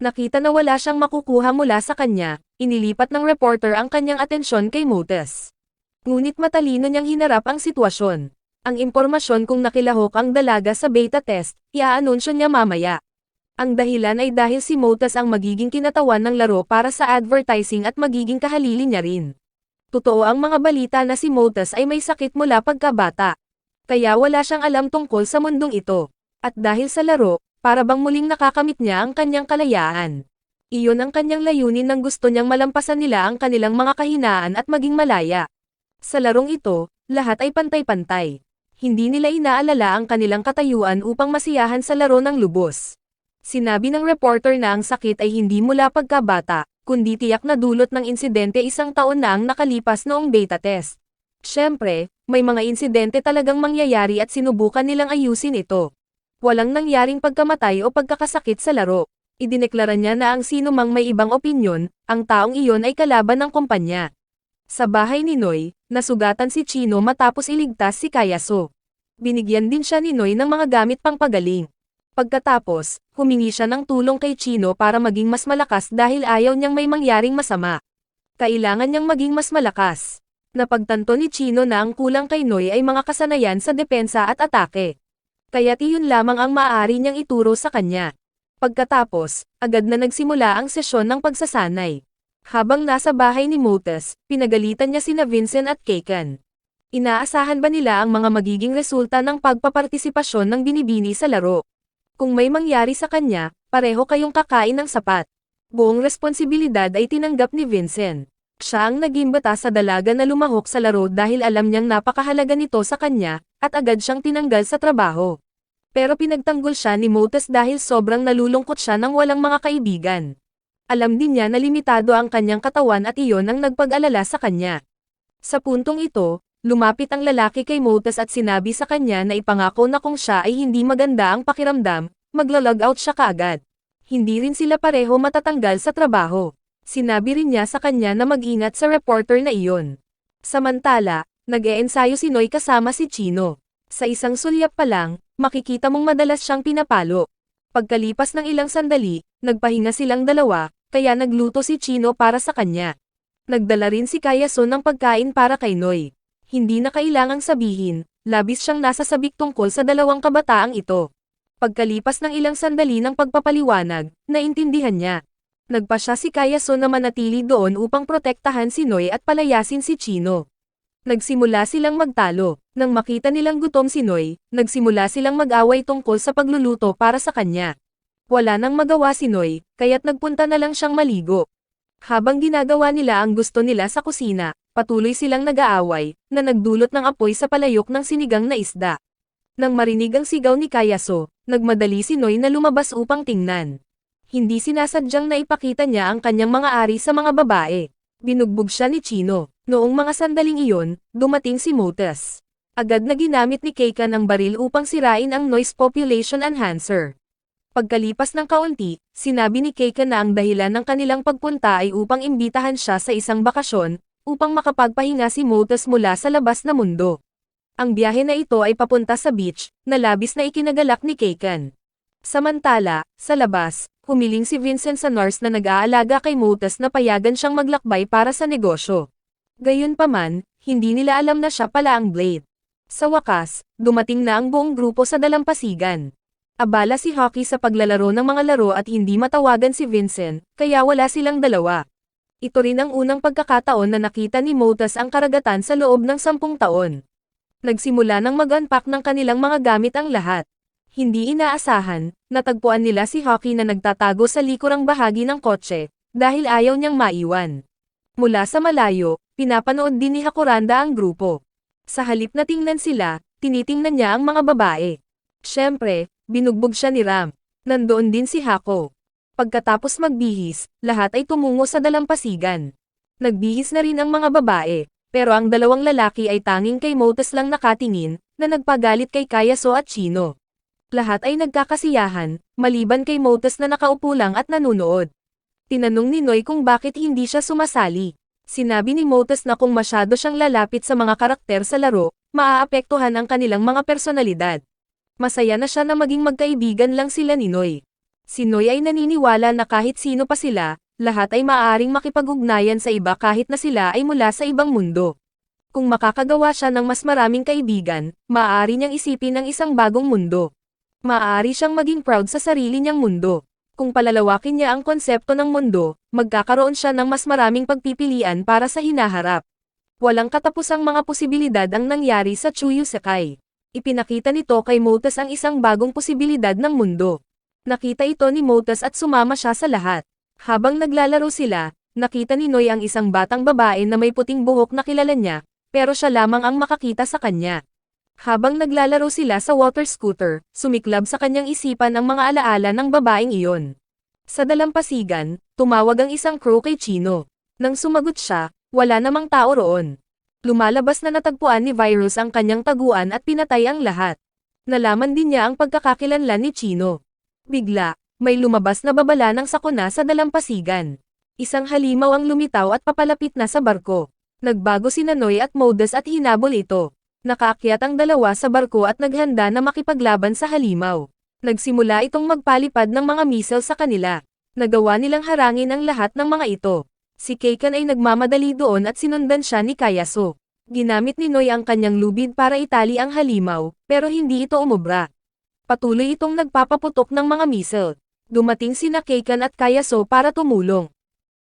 Nakita na wala siyang makukuha mula sa kanya, inilipat ng reporter ang kanyang atensyon kay Motes. Ngunit matalino niyang hinarap ang sitwasyon. Ang impormasyon kung nakilahok ang dalaga sa beta test, iaanunsyo niya mamaya. Ang dahilan ay dahil si Motes ang magiging kinatawan ng laro para sa advertising at magiging kahalili niya rin. Totoo ang mga balita na si Motes ay may sakit mula pagkabata. Kaya wala siyang alam tungkol sa mundong ito. At dahil sa laro, para bang muling nakakamit niya ang kanyang kalayaan. Iyon ang kanyang layunin nang gusto niyang malampasan nila ang kanilang mga kahinaan at maging malaya. Sa larong ito, lahat ay pantay-pantay. Hindi nila inaalala ang kanilang katayuan upang masiyahan sa laro ng lubos. Sinabi ng reporter na ang sakit ay hindi mula pagkabata, kundi tiyak na dulot ng insidente 1 taon na ang nakalipas noong beta test. Siyempre, may mga insidente talagang mangyayari at sinubukan nilang ayusin ito. Walang nangyaring pagkamatay o pagkakasakit sa laro. Idineklara niya na ang sino mang may ibang opinyon, ang taong iyon ay kalaban ng kumpanya. Sa bahay ni Noy, nasugatan si Chino matapos iligtas si Kayaso. Binigyan din siya ni Noy ng mga gamit pang pagaling. Pagkatapos, humingi siya ng tulong kay Chino para maging mas malakas dahil ayaw niyang may mangyaring masama. Kailangan niyang maging mas malakas. Napagtanto ni Chino na ang kulang kay Noy ay mga kasanayan sa depensa at atake. Kaya't iyon lamang ang maaari niyang ituro sa kanya. Pagkatapos, agad na nagsimula ang sesyon ng pagsasanay. Habang nasa bahay ni Motes, pinagalitan niya sina Vincent at Kaken. Inaasahan ba nila ang mga magiging resulta ng pagpapartisipasyon ng binibini sa laro? Kung may mangyari sa kanya, pareho kayong kakain ng sapat. Buong responsibilidad ay tinanggap ni Vincent. Siya ang naging batas sa dalaga na lumahok sa laro dahil alam niyang napakahalaga nito sa kanya, at agad siyang tinanggal sa trabaho. Pero pinagtanggol siya ni Motes dahil sobrang nalulungkot siya nang walang mga kaibigan. Alam din niya na limitado ang kanyang katawan at iyon ang nagpag-alala sa kanya. Sa puntong ito, lumapit ang lalaki kay Motes at sinabi sa kanya na ipangako na kung siya ay hindi maganda ang pakiramdam, maglo-log out siya kaagad. Hindi rin sila pareho matatanggal sa trabaho. Sinabi rin niya sa kanya na mag-ingat sa reporter na iyon. Samantala, nag-eensayo si Noy kasama si Chino. Sa isang sulyap pa lang, makikita mong madalas siyang pinapalo. Pagkalipas ng ilang sandali, nagpahinga silang dalawa, kaya nagluto si Chino para sa kanya. Nagdala rin si Kayaso ng pagkain para kay Noy. Hindi na kailangang sabihin, labis siyang nasasabik tungkol sa dalawang kabataang ito. Pagkalipas ng ilang sandali ng pagpapaliwanag, naintindihan niya. Nagpa siya si Kayaso na manatili doon upang protektahan si Noy at palayasin si Chino. Nagsimula silang magtalo. Nang makita nilang gutom si Noy, nagsimula silang mag-away tungkol sa pagluluto para sa kanya. Wala nang magawa si Noy, kaya't nagpunta na lang siyang maligo. Habang ginagawa nila ang gusto nila sa kusina, patuloy silang nag-aaway, na nagdulot ng apoy sa palayok ng sinigang na isda. Nang marinig ang sigaw ni Kayaso, nagmadali si Noy na lumabas upang tingnan. Hindi sinasadyang naipakita niya ang kanyang mga ari sa mga babae. Binugbog siya ni Chino. Noong mga sandaling iyon, dumating si Motes. Agad na ginamit ni Keikan ang baril upang sirain ang noise population enhancer. Pagkalipas ng kaunti, sinabi ni Keikan na ang dahilan ng kanilang pagpunta ay upang imbitahan siya sa isang bakasyon, upang makapagpahinga si Motes mula sa labas na mundo. Ang biyahe na ito ay papunta sa beach, na labis na ikinagalak ni Keikan. Samantala, sa labas, humiling si Vincent sa nurse na nag-aalaga kay Motes na payagan siyang maglakbay para sa negosyo. Gayunpaman, hindi nila alam na siya pala ang Blade. Sa wakas, dumating na ang buong grupo sa dalampasigan. Abala si Hockey sa paglalaro ng mga laro at hindi matawagan si Vincent, kaya wala silang dalawa. Ito rin ang unang pagkakataon na nakita ni Motes ang karagatan sa loob ng 10 taon. Nagsimula ng mag-unpack ng kanilang mga gamit ang lahat. Hindi inaasahan, natagpuan nila si Hockey na nagtatago sa likurang bahagi ng kotse, dahil ayaw niyang maiwan. Mula sa malayo, pinapanood din ni Hakuranda ang grupo. Sa halip na tingnan sila, tinitingnan niya ang mga babae. Siyempre, binugbog siya ni Ram. Nandoon din si Hako. Pagkatapos magbihis, lahat ay tumungo sa dalampasigan. Nagbihis na rin ang mga babae, pero ang dalawang lalaki ay tanging kay Motes lang nakatingin, na nagpagalit kay Kayaso at Chino. Lahat ay nagkakasiyahan, maliban kay Motes na nakaupo lang at nanunood. Tinanong ni Noy kung bakit hindi siya sumasali. Sinabi ni Motes na kung masyado siyang lalapit sa mga karakter sa laro, maaapektuhan ang kanilang mga personalidad. Masaya na siya na maging magkaibigan lang sila ni Noy. Si Noy ay naniniwala na kahit sino pa sila, lahat ay maaaring makipag-ugnayan sa iba kahit na sila ay mula sa ibang mundo. Kung makakagawa siya ng mas maraming kaibigan, maaari niyang isipin ang isang bagong mundo. Maaari siyang maging proud sa sarili niyang mundo. Kung palalawakin niya ang konsepto ng mundo, magkakaroon siya ng mas maraming pagpipilian para sa hinaharap. Walang katapusang mga posibilidad ang nangyari sa Chuyu Sekai. Ipinakita nito kay Motes ang isang bagong posibilidad ng mundo. Nakita ito ni Motes at sumama siya sa lahat. Habang naglalaro sila, nakita ni Noy ang isang batang babae na may puting buhok na kilala niya, pero siya lamang ang makakita sa kanya. Habang naglalaro sila sa water scooter, sumiklab sa kanyang isipan ang mga alaala ng babaeng iyon. Sa dalampasigan, tumawag ang isang crew kay Chino. Nang sumagot siya, wala namang tao roon. Lumalabas na natagpuan ni Virus ang kanyang taguan at pinatay ang lahat. Nalaman din niya ang pagkakakilanlan ni Chino. Bigla, may lumabas na babala ng sakuna sa dalampasigan. Isang halimaw ang lumitaw at papalapit na sa barko. Nagbago si Noy at Modes at hinabol ito. Nakaakyat ang dalawa sa barko at naghanda na makipaglaban sa halimaw. Nagsimula itong magpalipad ng mga missile sa kanila. Nagawa nilang harangin ang lahat ng mga ito. Si Keikan ay nagmamadali doon at sinundan siya ni Kayaso. Ginamit ni Noy ang kanyang lubid para itali ang halimaw, pero hindi ito umubra. Patuloy itong nagpapaputok ng mga missile. Dumating sina Keikan at Kayaso para tumulong.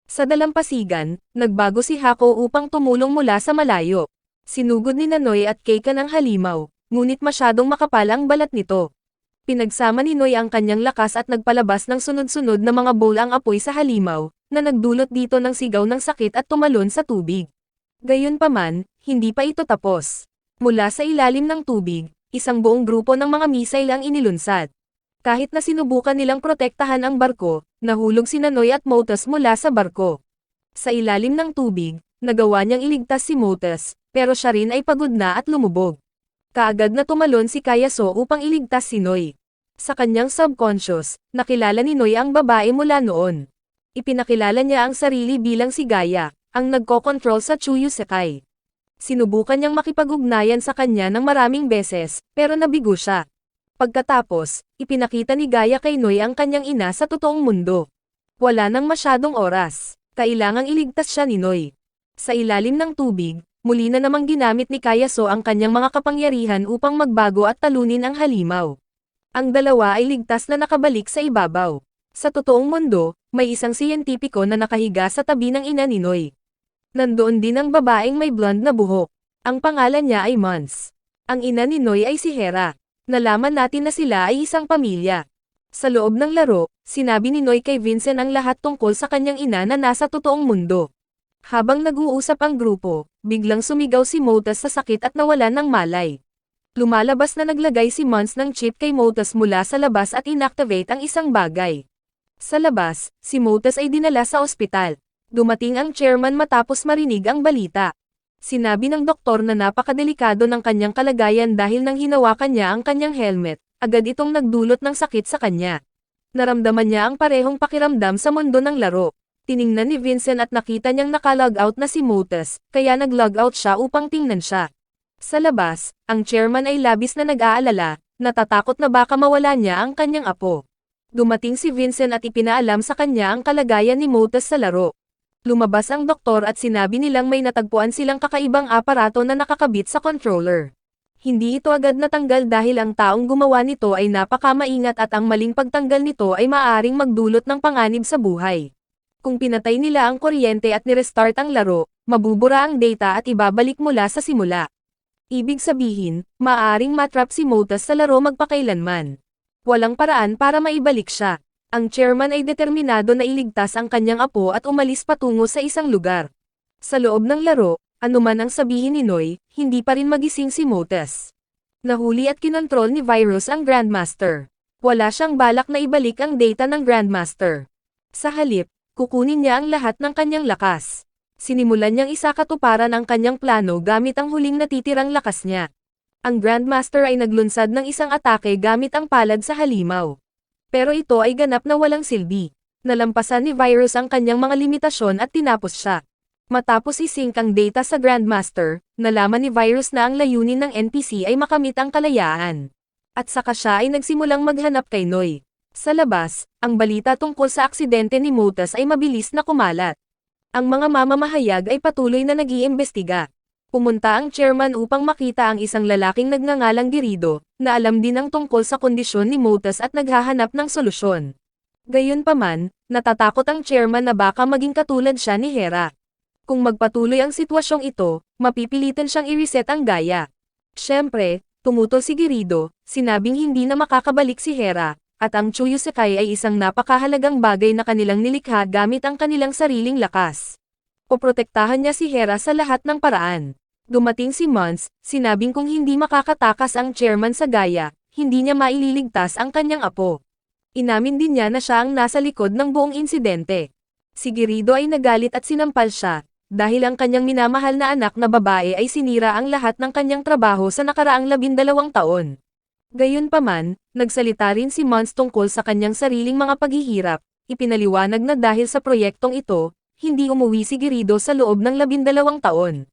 Sa dalampasigan, nagbago si Hako upang tumulong mula sa malayo. Sinugod ni Noy at Keikan ang halimaw, ngunit masyadong makapal ang balat nito. Pinagsama ni Noy ang kanyang lakas at nagpalabas ng sunod-sunod na mga bowl ang apoy sa halimaw, na nagdulot dito ng sigaw ng sakit at tumalon sa tubig. Gayunpaman, hindi pa ito tapos. Mula sa ilalim ng tubig, isang buong grupo ng mga misail ang inilunsad. Kahit na sinubukan nilang protektahan ang barko, nahulog sina Noy at Motus mula sa barko. Sa ilalim ng tubig, nagawa niyang iligtas si Motus, pero siya rin ay pagod na at lumubog. Kaagad na tumalon si Kayaso upang iligtas si Noy. Sa kanyang subconscious, nakilala ni Noy ang babae mula noon. Ipinakilala niya ang sarili bilang si Gaia, ang nagkokontrol sa Chuyu Sekai. Sinubukan niyang makipag-ugnayan sa kanya ng maraming beses, pero nabigo siya. Pagkatapos, ipinakita ni Gaia kay Noy ang kanyang ina sa totoong mundo. Wala nang masyadong oras, kailangang iligtas siya ni Noy. Sa ilalim ng tubig, muli na namang ginamit ni Kayaso ang kanyang mga kapangyarihan upang magbago at talunin ang halimaw. Ang dalawa ay ligtas na nakabalik sa ibabaw. Sa totoong mundo, may isang siyentipiko na nakahiga sa tabi ng ina ni Noy. Nandoon din ang babaeng may blonde na buhok. Ang pangalan niya ay Mons. Ang ina ni Noy ay si Hera. Nalaman natin na sila ay isang pamilya. Sa loob ng laro, sinabi ni Noy kay Vincent ang lahat tungkol sa kanyang ina na nasa totoong mundo. Habang nag-uusap ang grupo, biglang sumigaw si Motus sa sakit at nawalan ng malay. Lumalabas na naglagay si Mons ng chip kay Motus mula sa labas at inactivate ang isang bagay. Sa labas, si Motus ay dinala sa ospital. Dumating ang chairman matapos marinig ang balita. Sinabi ng doktor na napakadelikado ng kanyang kalagayan dahil nang hinawakan niya ang kanyang helmet, agad itong nagdulot ng sakit sa kanya. Naramdaman niya ang parehong pakiramdam sa mundo ng laro. Tiningnan ni Vincent at nakita niyang nakalog out na si Motus, kaya nag-log out siya upang tingnan siya. Sa labas, ang chairman ay labis na nag-aalala, natatakot na baka mawala niya ang kanyang apo. Dumating si Vincent at ipinaalam sa kanya ang kalagayan ni Motus sa laro. Lumabas ang doktor at sinabi nilang may natagpuan silang kakaibang aparato na nakakabit sa controller. Hindi ito agad natanggal dahil ang taong gumawa nito ay napakamaingat at ang maling pagtanggal nito ay maaaring magdulot ng panganib sa buhay. Kung pinatay nila ang kuryente at nirestart ang laro, mabubura ang data at ibabalik mula sa simula. Ibig sabihin, maaaring matrap si Motus sa laro magpakailanman. Walang paraan para maibalik siya. Ang chairman ay determinado na iligtas ang kanyang apo at umalis patungo sa isang lugar. Sa loob ng laro, anuman ang sabihin ni Noy, hindi pa rin magising si Motus. Nahuli at kinontrol ni Virus ang Grandmaster. Wala siyang balak na ibalik ang data ng Grandmaster. Sa halip, kukunin niya ang lahat ng kanyang lakas. Sinimulan niyang isakatuparan ang kanyang plano gamit ang huling natitirang lakas niya. Ang Grandmaster ay naglunsad ng isang atake gamit ang palad sa halimaw. Pero ito ay ganap na walang silbi. Nalampasan ni Virus ang kanyang mga limitasyon at tinapos siya. Matapos isync ang data sa Grandmaster, nalaman ni Virus na ang layunin ng NPC ay makamit ang kalayaan. At saka siya ay nagsimulang maghanap kay Noy. Sa labas, ang balita tungkol sa aksidente ni Motus ay mabilis na kumalat. Ang mga mamamahayag ay patuloy na nag-iimbestiga. Pumunta ang chairman upang makita ang isang lalaking nagngangalang Girido, na alam din ang tungkol sa kondisyon ni Motus at naghahanap ng solusyon. Gayunpaman, natatakot ang chairman na baka maging katulad siya ni Hera. Kung magpatuloy ang sitwasyong ito, mapipilitan siyang i-reset ang Gaia. Siyempre, tumutol si Girido, sinabing hindi na makakabalik si Hera. At ang Chuyu Sekai ay isang napakahalagang bagay na kanilang nilikha gamit ang kanilang sariling lakas. Poprotektahan niya si Hera sa lahat ng paraan. Dumating si Mons, sinabing kung hindi makakatakas ang chairman sa Gaia, hindi niya maililigtas ang kanyang apo. Inamin din niya na siya ang nasa likod ng buong insidente. Si Girido ay nagalit at sinampal siya, dahil ang kanyang minamahal na anak na babae ay sinira ang lahat ng kanyang trabaho sa nakaraang 12 taon. Gayunpaman, nagsalita rin si Mons tungkol sa kanyang sariling mga paghihirap, ipinaliwanag na dahil sa proyektong ito, hindi umuwi si Girido sa loob ng 12 taon.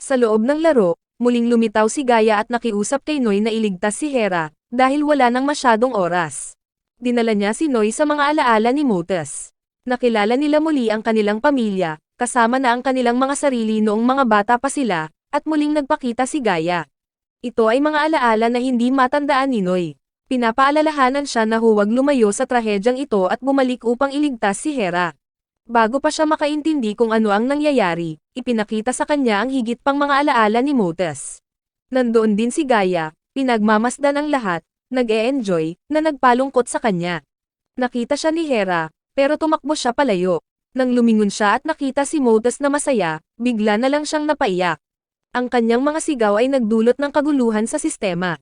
Sa loob ng laro, muling lumitaw si Gaia at nakiusap kay Noy na iligtas si Hera, dahil wala nang masyadong oras. Dinala niya si Noy sa mga alaala ni Motus. Nakilala nila muli ang kanilang pamilya, kasama na ang kanilang mga sarili noong mga bata pa sila, at muling nagpakita si Gaia. Ito ay mga alaala na hindi matandaan ni Noy. Pinapaalalahanan siya na huwag lumayo sa trahedyang ito at bumalik upang iligtas si Hera. Bago pa siya makaintindi kung ano ang nangyayari, ipinakita sa kanya ang higit pang mga alaala ni Motus. Nandoon din si Gaia, pinagmamasdan ang lahat, nag-e-enjoy, na nagpalungkot sa kanya. Nakita siya ni Hera, pero tumakbo siya palayo. Nang lumingon siya at nakita si Motus na masaya, bigla na lang siyang napaiyak. Ang kanyang mga sigaw ay nagdulot ng kaguluhan sa sistema.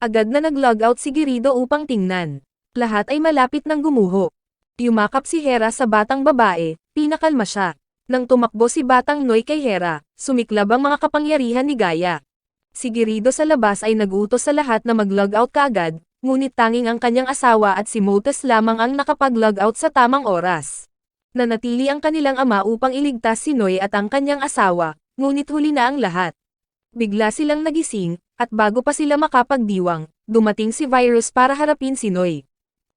Agad na nag-logout si Girido upang tingnan. Lahat ay malapit ng gumuho. Yumakap si Hera sa batang babae, pinakalma siya. Nang tumakbo si Batang Noy kay Hera, sumiklab ang mga kapangyarihan ni Gaia. Si Girido sa labas ay nag-utos sa lahat na mag-logout kaagad, ngunit tanging ang kanyang asawa at si Motus lamang ang nakapag-logout sa tamang oras. Nanatili ang kanilang ama upang iligtas si Noy at ang kanyang asawa, ngunit huli na ang lahat. Bigla silang nagising, at bago pa sila makapagdiwang, dumating si Virus para harapin si Noy.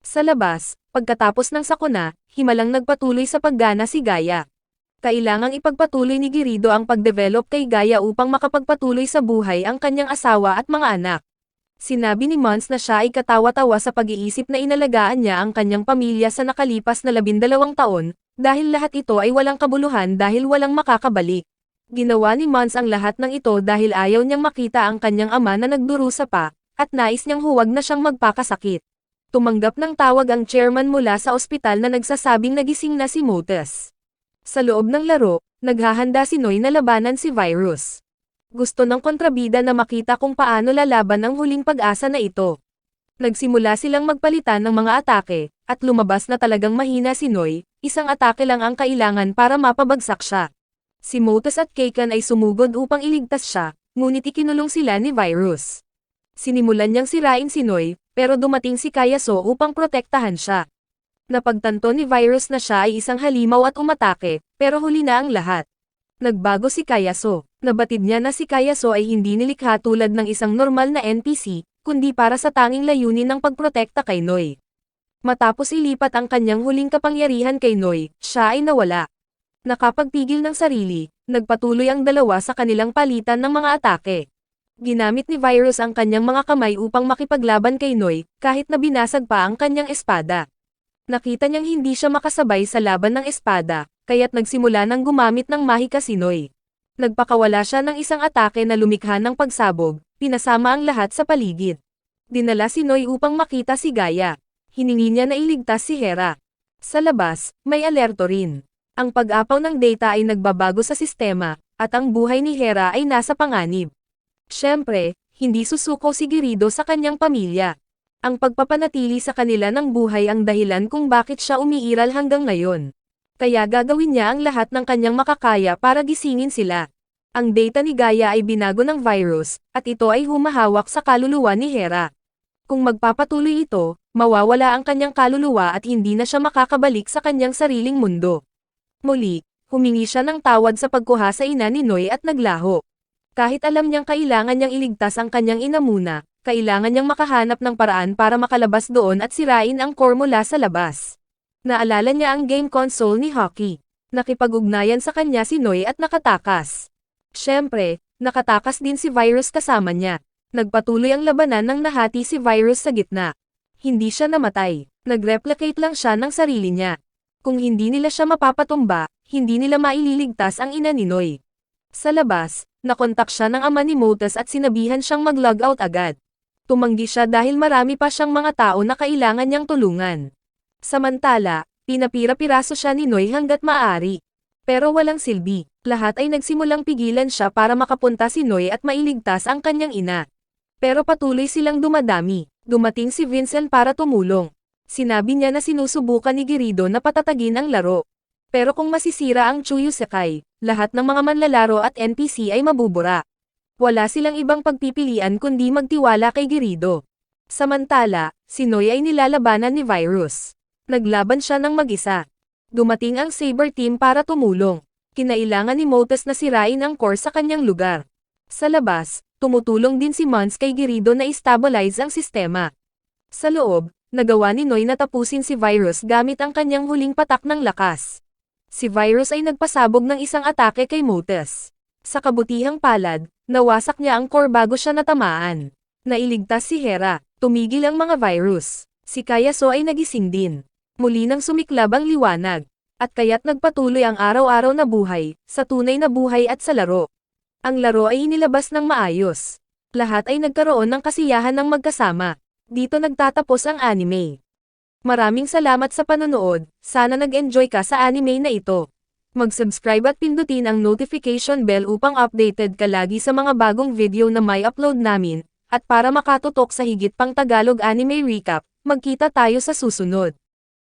Sa labas, pagkatapos ng sakuna, himalang nagpatuloy sa paggana si Gaia. Kailangang ipagpatuloy ni Girido ang pagdevelop kay Gaia upang makapagpatuloy sa buhay ang kanyang asawa at mga anak. Sinabi ni Mons na siya ay katawa-tawa sa pag-iisip na inalagaan niya ang kanyang pamilya sa nakalipas na 12 taon, dahil lahat ito ay walang kabuluhan dahil walang makakabalik. Ginawa ni Mons ang lahat ng ito dahil ayaw niyang makita ang kanyang ama na nagdurusa pa, at nais niyang huwag na siyang magpakasakit. Tumanggap ng tawag ang chairman mula sa ospital na nagsasabing nagising na si Motus. Sa loob ng laro, naghahanda si Noy na labanan si Virus. Gusto ng kontrabida na makita kung paano lalaban ang huling pag-asa na ito. Nagsimula silang magpalitan ng mga atake, at lumabas na talagang mahina si Noy, isang atake lang ang kailangan para mapabagsak siya. Si Motus at Kakan ay sumugod upang iligtas siya, ngunit ikinulong sila ni Virus. Sinimulan niyang sirain si Noy, pero dumating si Kayaso upang protektahan siya. Napagtanto ni Virus na siya ay isang halimaw at umatake, pero huli na ang lahat. Nagbago si Kayaso. Nabatid niya na si Kayaso ay hindi nilikha tulad ng isang normal na NPC, kundi para sa tanging layunin ng pagprotekta kay Noy. Matapos ilipat ang kanyang huling kapangyarihan kay Noy, siya ay nawala. Nakapagpigil ng sarili, nagpatuloy ang dalawa sa kanilang palitan ng mga atake. Ginamit ni Virus ang kanyang mga kamay upang makipaglaban kay Noy, kahit na binasag pa ang kanyang espada. Nakita niyang hindi siya makasabay sa laban ng espada, kaya't nagsimula ng gumamit ng mahika si Noy. Nagpakawala siya ng isang atake na lumikha ng pagsabog, pinasama ang lahat sa paligid. Dinala si Noy upang makita si Gaia. Hiningi niya na iligtas si Hera. Sa labas, may alerto rin. Ang pag-apaw ng data ay nagbabago sa sistema, at ang buhay ni Hera ay nasa panganib. Siyempre, hindi susuko si Girido sa kanyang pamilya. Ang pagpapanatili sa kanila ng buhay ang dahilan kung bakit siya umiiral hanggang ngayon. Kaya gagawin niya ang lahat ng kanyang makakaya para gisingin sila. Ang data ni Gaia ay binago ng Virus, at ito ay humahawak sa kaluluwa ni Hera. Kung magpapatuloy ito, mawawala ang kanyang kaluluwa at hindi na siya makakabalik sa kanyang sariling mundo. Muli, humingi siya ng tawad sa pagkuha sa ina ni Noy at naglaho. Kahit alam niyang kailangan niyang iligtas ang kanyang ina muna, kailangan niyang makahanap ng paraan para makalabas doon at sirain ang core mula sa labas. Naalala niya ang game console ni Hockey. Nakipag-ugnayan sa kanya si Noy at nakatakas. Siyempre, nakatakas din si Virus kasama niya. Nagpatuloy ang labanan nang nahati si Virus sa gitna. Hindi siya namatay. Nag-replicate lang siya ng sarili niya. Kung hindi nila siya mapapatumba, hindi nila maililigtas ang ina ni Noy. Sa labas, nakontak siya ng ama ni Motus at sinabihan siyang mag-logout agad. Tumanggi siya dahil marami pa siyang mga tao na kailangan niyang tulungan. Samantala, pinapira-piraso siya ni Noy hanggat maaari. Pero walang silbi. Lahat ay nagsimulang pigilan siya para makapunta si Noy at mailigtas ang kanyang ina. Pero patuloy silang dumadami. Dumating si Vincent para tumulong. Sinabi niya na sinusubukan ni Girido na patatagin ang laro. Pero kung masisira ang Chuyu Sekai, lahat ng mga manlalaro at NPC ay mabubura. Wala silang ibang pagpipilian kundi magtiwala kay Girido. Samantala, si Noy ay nilalabanan ni Virus. Naglaban siya ng mag-isa. Dumating ang Saber Team para tumulong. Kinailangan ni Motus na sirain ang core sa kanyang lugar. Sa labas, tumutulong din si Mons kay Girido na i-stabilize ang sistema. Sa loob, nagawa ni Noy na tapusin si Virus gamit ang kanyang huling patak ng lakas. Si Virus ay nagpasabog ng isang atake kay Motus. Sa kabutihang palad, nawasak niya ang core bago siya natamaan. Nailigtas si Hera. Tumigil ang mga Virus. Si Kayaso ay nagising din. Muli nang sumiklab ang liwanag. At kaya't nagpatuloy ang araw-araw na buhay, sa tunay na buhay at sa laro. Ang laro ay inilabas ng maayos. Lahat ay nagkaroon ng kasiyahan ng magkasama. Dito nagtatapos ang anime. Maraming salamat sa panonood, sana nag-enjoy ka sa anime na ito. Mag-subscribe at pindutin ang notification bell upang updated ka lagi sa mga bagong video na may upload namin, at para makatutok sa higit pang Tagalog anime recap, magkita tayo sa susunod.